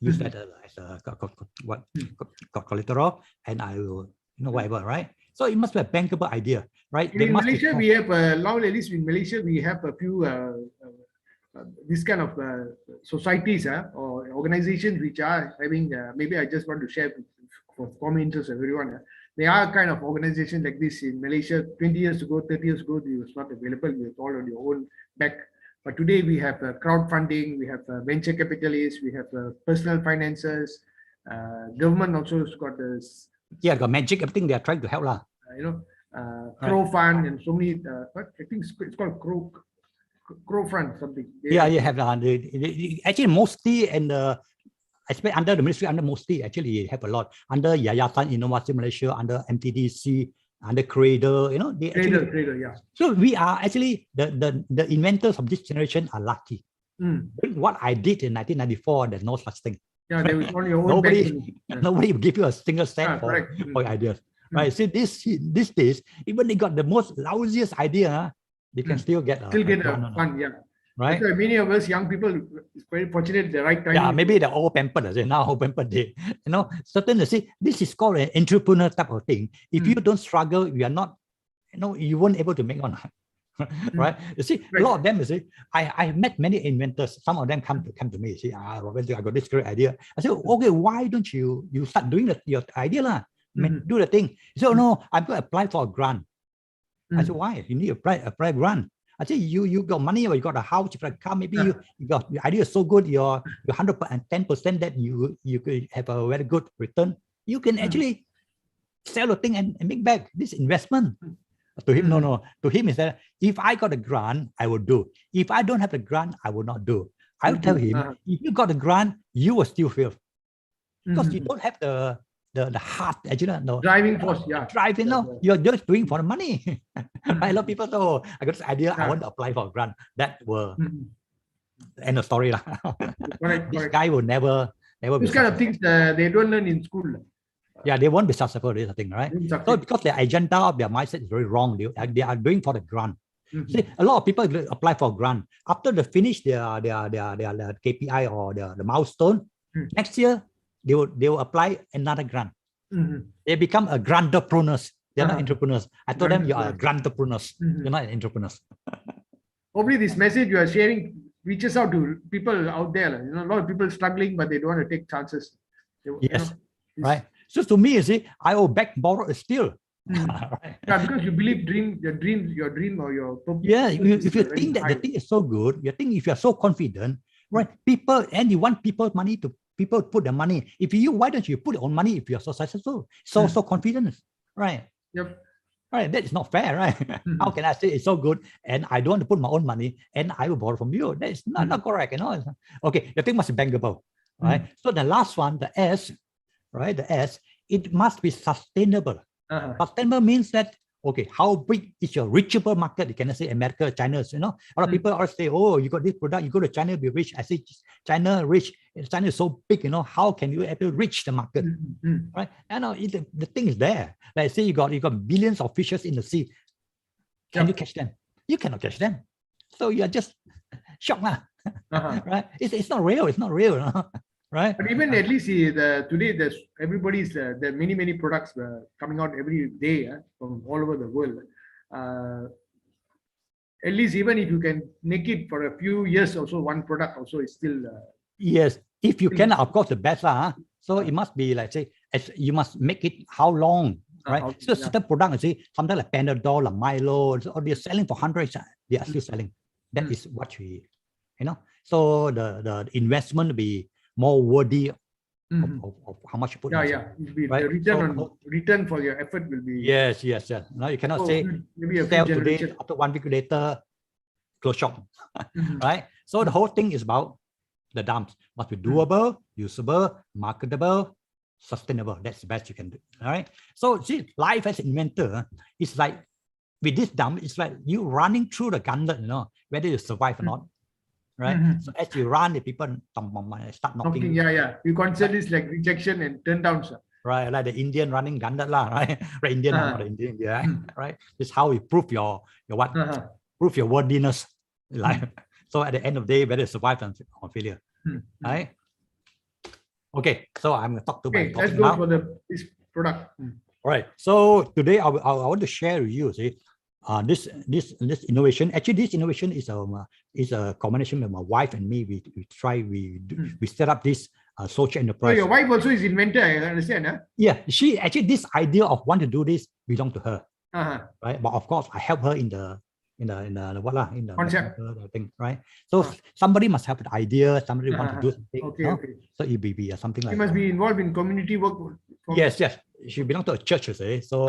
Speaker 2: use that as a collateral, and I will, whatever, right? So it must be a bankable idea, right?
Speaker 1: In Malaysia, we have now at least in Malaysia we have a few this kind of societies or organizations which are having. Maybe I just want to share for common interest of everyone. There are kind of organizations like this in Malaysia. 20 years ago, 30 years ago, it was not available. You was all on your own back. But today we have crowdfunding, we have venture capitalists, we have personal finances. Government also has got this.
Speaker 2: Yeah, got magic. Everything they are trying to help lah. Right.
Speaker 1: Crow fund and so many. I think it's called crow fund something.
Speaker 2: Yeah, you have actually mostly and especially under the ministry, under mostly actually you have a lot under Yayasan Innovation Malaysia, under MTDC, under Cradle. They actually.
Speaker 1: Cradle, yeah.
Speaker 2: So we are actually the inventors of this generation are lucky. What I did in 1994, there's no such thing.
Speaker 1: Yeah, there was only your own
Speaker 2: Nobody will give you a single cent for your ideas. Right. See, these days, even they got the most lousiest idea, they can still get a
Speaker 1: fund, yeah.
Speaker 2: Right.
Speaker 1: So many of us young people is very fortunate at the right time.
Speaker 2: Yeah, maybe the old pampered, now old pampered day. Certainly, see, this is called an entrepreneur type of thing. If you don't struggle, you are not, you won't able to make one. Right? You see, a lot of them, you see, I met many inventors. Some of them come to me, see, Robert, I got this great idea. I said, okay, why don't you start doing your idea lah? Do the thing. He said, oh, no, I'm going to apply for a grant. I said, why? You need to apply a grant. I said, you got money or you got a house, you got a car, maybe you got your idea is so good, you're 110% that you could have a very good return. You can actually sell the thing and make back this investment. To him, no. To him is that if I got a grant, I will do. If I don't have a grant, I will not do. I will tell him, if you got a grant, you will still fail. Because you don't have the heart, actually, no.
Speaker 1: Driving force, yeah.
Speaker 2: Driving, no. You're just doing for the money. A lot of people know, I got this idea, I want to apply for a grant. That will end of story. This guy will never
Speaker 1: These kind of things they don't learn in school.
Speaker 2: Yeah, they won't be successful, this thing, right? So because their agenda of their mindset is very wrong, they are doing for the grant. See, a lot of people apply for a grant. After they finish their KPI or the milestone, next year they will apply another grant. They become a grantpreneurs. They're not entrepreneurs. I told them you are grantpreneurs. You're not entrepreneurs.
Speaker 1: Hopefully this message you are sharing reaches out to people out there. A lot of people struggling, but they don't want to take chances.
Speaker 2: Yes, right. So to me, you see, I will borrow still. Right.
Speaker 1: Yeah, because you believe your dream or your purpose.
Speaker 2: Yeah, if you think that the thing is so good, you think if you are so confident, right? People, and you want people put their money. Why don't you put your own money if you are so successful, so confident, right?
Speaker 1: Yep.
Speaker 2: Right, that is not fair, right? How can I say it's so good and I don't want to put my own money and I will borrow from you? That is not correct, Okay, the thing must be bankable, right? So the last one, the S, right? The S, it must be sustainable. Sustainable means that, okay, how big is your reachable market? You cannot say America, China, a lot of people always say, oh, you got this product, you go to China, be rich. I say, China rich, China is so big, how can you ever reach the market, right? And the thing is there. Like say you got billions of fishes in the sea. Can you catch them? You cannot catch them. So you are just shocked, right? It's not real. It's not real, right?
Speaker 1: But even at least today there's there are many products coming out every day from all over the world. At least even if you can make it for a few years, also one product also is still.
Speaker 2: Yes, if you can, of course, the best. So it must be like say, you must make it how long, right? So certain product, something like Panadol or Milo, or they're selling for hundreds. They are still selling. That is what we, So the investment will be more worthy of how much you put.
Speaker 1: Yeah.
Speaker 2: Right?
Speaker 1: The return for your effort will be.
Speaker 2: Yes. Now you cannot say
Speaker 1: maybe
Speaker 2: sell today, after 1 week later, close shop, right? So the whole thing is about the dumps. Must be doable, usable, marketable, sustainable. That's the best you can do. All right. So see, life as an inventor is like with this dump, it's like you running through the gauntlet, whether you survive or not. Right. So as you run, the people start knocking.
Speaker 1: Yeah. You consider this like rejection and turn down, sir.
Speaker 2: Right, like the Indian running gauntlet, right? Right, Indian, not the Indian, yeah. Right. This is how you prove your what? Prove your worthiness. Like so, at the end of the day, whether you survive or failure, right? Okay, so I'm gonna talk to my
Speaker 1: Okay, let's
Speaker 2: topic
Speaker 1: go
Speaker 2: now.
Speaker 1: for this product.
Speaker 2: All right. So today I want to share with you, see, this innovation. Actually, this innovation is a combination with my wife and me. We set up this social
Speaker 1: So
Speaker 2: enterprise.
Speaker 1: your wife also is inventor, I understand, huh?
Speaker 2: Yeah, she actually, this idea of want to do this belong to her,
Speaker 1: Uh-huh.
Speaker 2: right? But of course, I help her in the what lah, in the
Speaker 1: Concept.
Speaker 2: mechanical thing, right? So somebody must have the idea. Somebody want to do something.
Speaker 1: Okay,
Speaker 2: no?
Speaker 1: okay.
Speaker 2: So it will be something
Speaker 1: She
Speaker 2: like.
Speaker 1: must be involved in community work.
Speaker 2: Yes. She belonged to a church, you see. So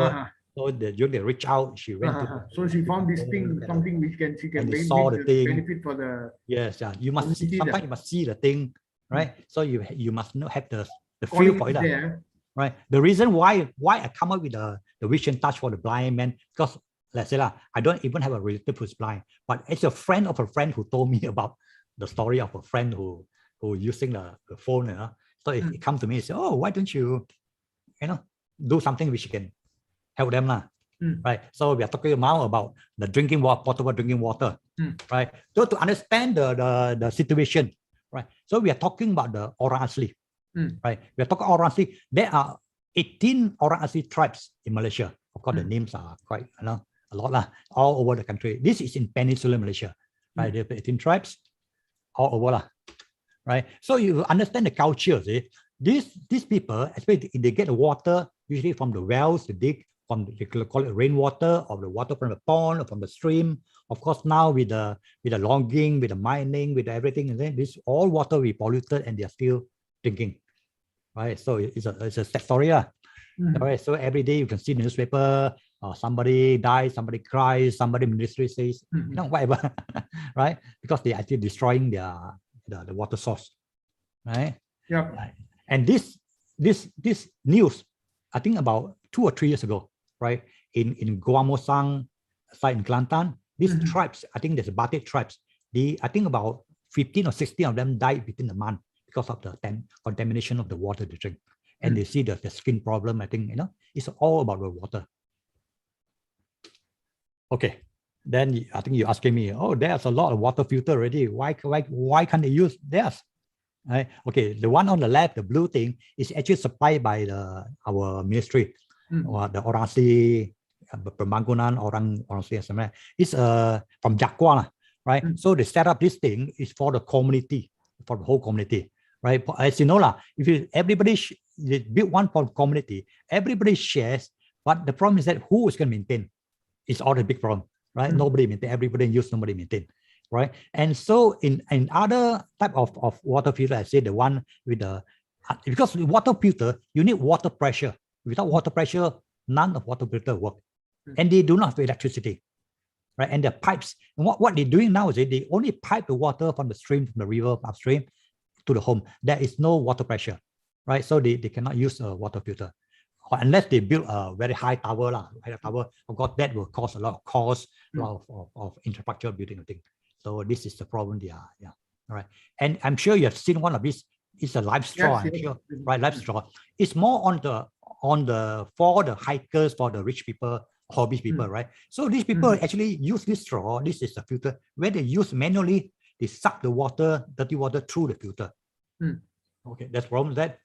Speaker 2: during they reach out, she went to.
Speaker 1: So she found this thing, something which she can
Speaker 2: and they
Speaker 1: bring
Speaker 2: saw the thing.
Speaker 1: benefit for the.
Speaker 2: Yes, yeah. You must
Speaker 1: community
Speaker 2: sometimes
Speaker 1: there.
Speaker 2: you must see the thing, right? So you must know have the feel
Speaker 1: Calling
Speaker 2: for
Speaker 1: is
Speaker 2: it,
Speaker 1: there.
Speaker 2: right? The reason why I come up with the vision touch for the blind man, because let's say I don't even have a relative who's blind, but it's a friend of a friend who told me about the story of a friend who using the phone, you know. So it comes to me and say, oh, why don't you do something which can help them lah. Right. So we are talking now about the drinking water, potable drinking water. Right. So to understand the situation, right? So we are talking about the orang asli. Right. We are talking orang asli. There are 18 orang asli tribes in Malaysia. Of course, the names are quite a lot lah, all over the country. This is in Peninsular Malaysia. Right. There are 18 tribes all over lah. Right. So you understand the culture, see? These people, especially they get the water usually from the wells, they dig from, they call it rainwater, or the water from the pond or from the stream. Of course, now with the logging, with the mining, with everything, and then this all water will be polluted, and they are still drinking, right? So it's a sad story, all right. So every day you can see in the newspaper, somebody dies, somebody cries, somebody ministry says, whatever, right? Because they are actually destroying the water source, right?
Speaker 1: Yeah.
Speaker 2: And this news, I think about 2 or 3 years ago, right? In Guamosang side in Kelantan, these tribes, I think there's Batik tribes. I think about 15 or 16 of them died within a month because of the contamination of the water they drink. And they see the skin problem. I think, it's all about the water. Okay. Then I think you're asking me, oh, there's a lot of water filter already. Why can't they use theirs? Right? Okay, the one on the left, the blue thing, is actually supplied by our ministry, or the Orang Asli, Pembangunan Orang Asli, something. It's from Jakwa, right? So they set up this thing is for the community, for the whole community, right? As you know, if everybody they build one for community, everybody shares, but the problem is that who is going to maintain? It's all the big problem, right? Nobody maintain, everybody use, nobody maintain. Right. And so in other type of water filter, I say the one with because the water filter, you need water pressure. Without water pressure, none of water filter work. And they do not have electricity. Right. And the pipes, and what they're doing now is they only pipe the water from the stream, from the river upstream to the home. There is no water pressure. Right. So they cannot use a water filter. Unless they build a very high tower. Of course, that will cause a lot of cost, a lot of infrastructure building thing. So this is the problem they are, all right. And I'm sure you have seen one of these. It's a live straw, I'm sure, right? Live straw. It's more on the for the hikers, for the rich people, hobby people, right? So these people actually use this straw. This is a filter where they use manually. They suck the water, dirty water, through the filter. Okay, that's the problem that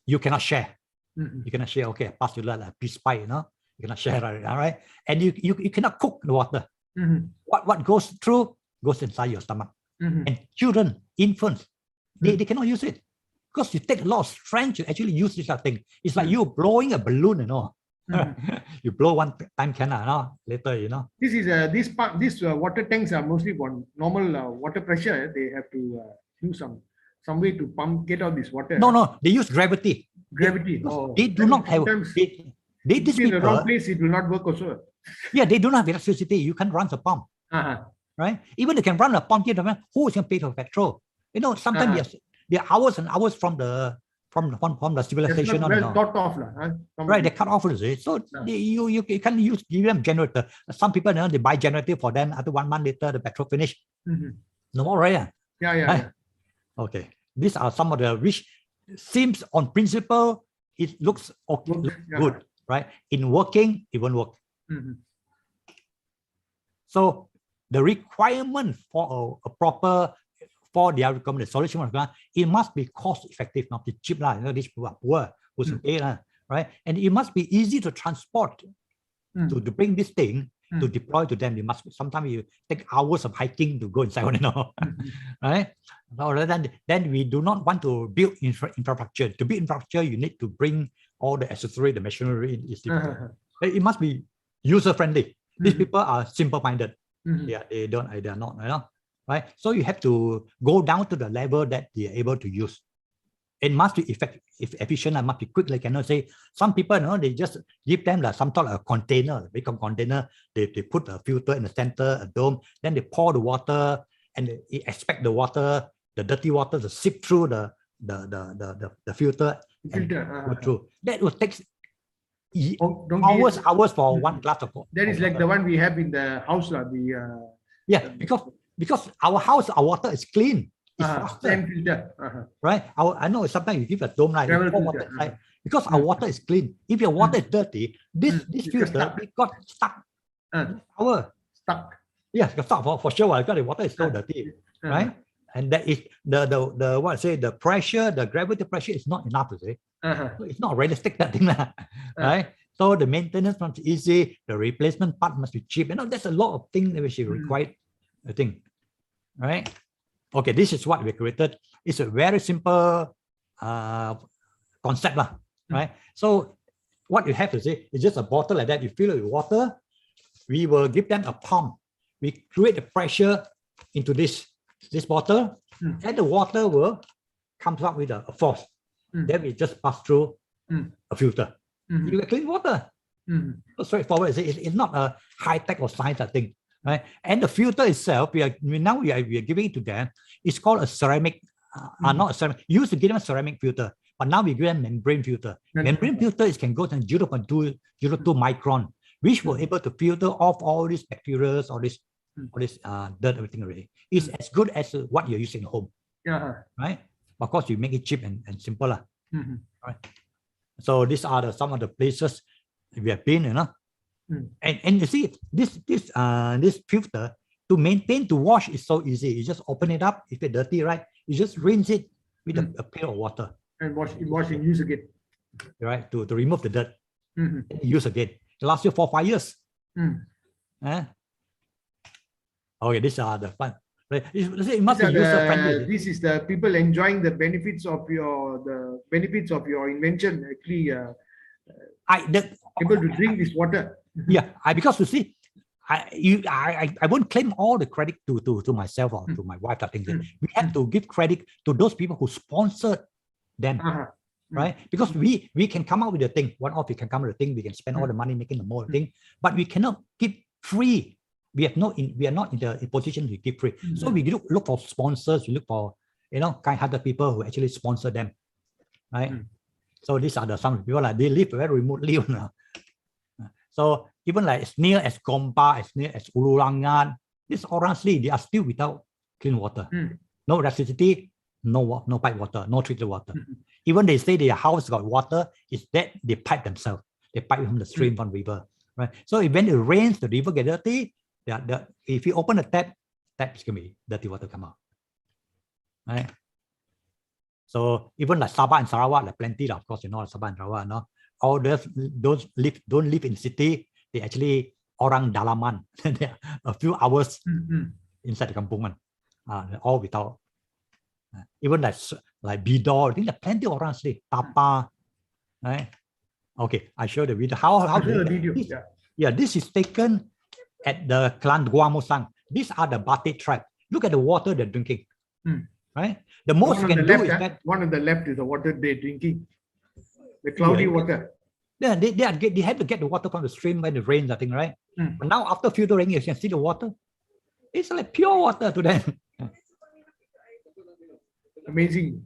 Speaker 2: you cannot share. You cannot share. Okay, pass you like a piece pie, you cannot share, all right? And you cannot cook the water. What goes through goes inside your stomach. And children, infants, they cannot use it because you take a lot of strength to actually use this kind of thing. It's like you blowing a balloon, you blow one time later,
Speaker 1: This is these water tanks are mostly for normal water pressure. They have to use some way to pump, get out this water.
Speaker 2: No, they use gravity.
Speaker 1: Gravity.
Speaker 2: They do not have. These
Speaker 1: in the wrong
Speaker 2: people,
Speaker 1: place, it will not work also.
Speaker 2: yeah, they do not have electricity. You can run the pump. Right? Even they can run a pump here, who is going to pay for petrol? Sometimes there are hours and hours from the civilization.
Speaker 1: Well thought of,
Speaker 2: right? They cut off, so you can't give them generator. Some people, they buy generator for them. After 1 month later, the petrol finish. No more, right?
Speaker 1: Yeah.
Speaker 2: Okay, these are some of the which seems on principle it looks okay, good, right? In working, it won't work. So the requirement for for their recommended solution, it must be cost effective, not be cheap. These people are poor, right? And it must be easy to transport to bring this thing to deploy to them. Sometimes you take hours of hiking to go inside, right? So then we do not want to build infrastructure. To build infrastructure, you need to bring all the accessory, the machinery. It must be user friendly. These people are simple-minded. Yeah, they are not, right? So you have to go down to the level that they are able to use. It must be efficient and must be quick. Like I cannot say some people, they just give them some sort of container, big container. They put a filter in the center, a dome, then they pour the water and they expect the water, the dirty water, to seep through the filter and go through. That will take hours for one glass of water.
Speaker 1: That is like the one we have in the house,
Speaker 2: because our house, our water is clean. It's faster.
Speaker 1: Filter.
Speaker 2: Right? I know sometimes you give a dome light, because our water is clean. If your water is dirty, this filter it got stuck.
Speaker 1: Stuck.
Speaker 2: Yes, got stuck for sure. Because the water is so dirty, right? And that is the pressure, the gravity pressure is not enough to say. So it's not realistic, that thing, right? So the maintenance must be easy, the replacement part must be cheap. There's a lot of things that which is required, I think, right? Okay, this is what we created. It's a very simple concept, right? So what you have to say is just a bottle like that. You fill it with water. We will give them a pump. We create the pressure into this bottle, and the water will come up with a force. Then we just pass through a filter. You get clean water. So straightforward. It's not a high tech or science thing. Right? And the filter itself, we are giving it to them. It's called a ceramic, not a ceramic. You used to give them a ceramic filter, but now we give them membrane filter. Membrane filter can go to 0.202 micron, which will able to filter off all these bacteria, all this dirt, everything already. It's as good as what you're using at home. Right? Of course, you make it cheap and simple. Right? So these are some of the places we have been, And you see, this filter, to maintain, to wash is so easy. You just open it up. If it's dirty, right, you just rinse it with a pail of water.
Speaker 1: And wash and use again.
Speaker 2: Right, to remove the dirt. Use again. It lasts you 4 or 5 years. Okay, these are the fun. Right? It must be user friendly.
Speaker 1: This is the people enjoying the benefits of your invention. Actually, able to drink this water.
Speaker 2: Yeah, because you see, I won't claim all the credit to myself or to my wife. I think we have to give credit to those people who sponsored them, right? Because we can come up with a thing. One off, we can come up with a thing. We can spend all the money making the more thing, but we cannot give free. We are not in the position to give free. So we look for sponsors. We look for kind-hearted people who actually sponsor them, right? So these are some people they live very remotely. So even as near as Gompa, as near as Ulurangan, this honestly, they are still without clean water. No electricity, no pipe water, no treated water. Even they say their house got water, is that they pipe themselves. They pipe from the stream, from river. Right? So when it rains, the river get dirty. If you open the tap is gonna be dirty water come out. Right? So even like Sabah and Sarawak, like plenty, of course, Sabah and Sarawak, all those don't live in city. They actually orang dalaman. They are a few hours inside the kampung, all without. Even like Bidor, I think there are plenty of orang stay. Tapa, right? Okay, I show the video. How
Speaker 1: the video?
Speaker 2: Yeah, this is taken at the Klan Gua Musang. These are the Batik tribe. Look at the water they're drinking. Right? The most you can do is that
Speaker 1: one on the left is the water they're drinking. The cloudy water.
Speaker 2: Yeah, they have to get the water from the stream when it rains, I think, right? But now after filtering, you can see the water. It's like pure water to them.
Speaker 1: Amazing.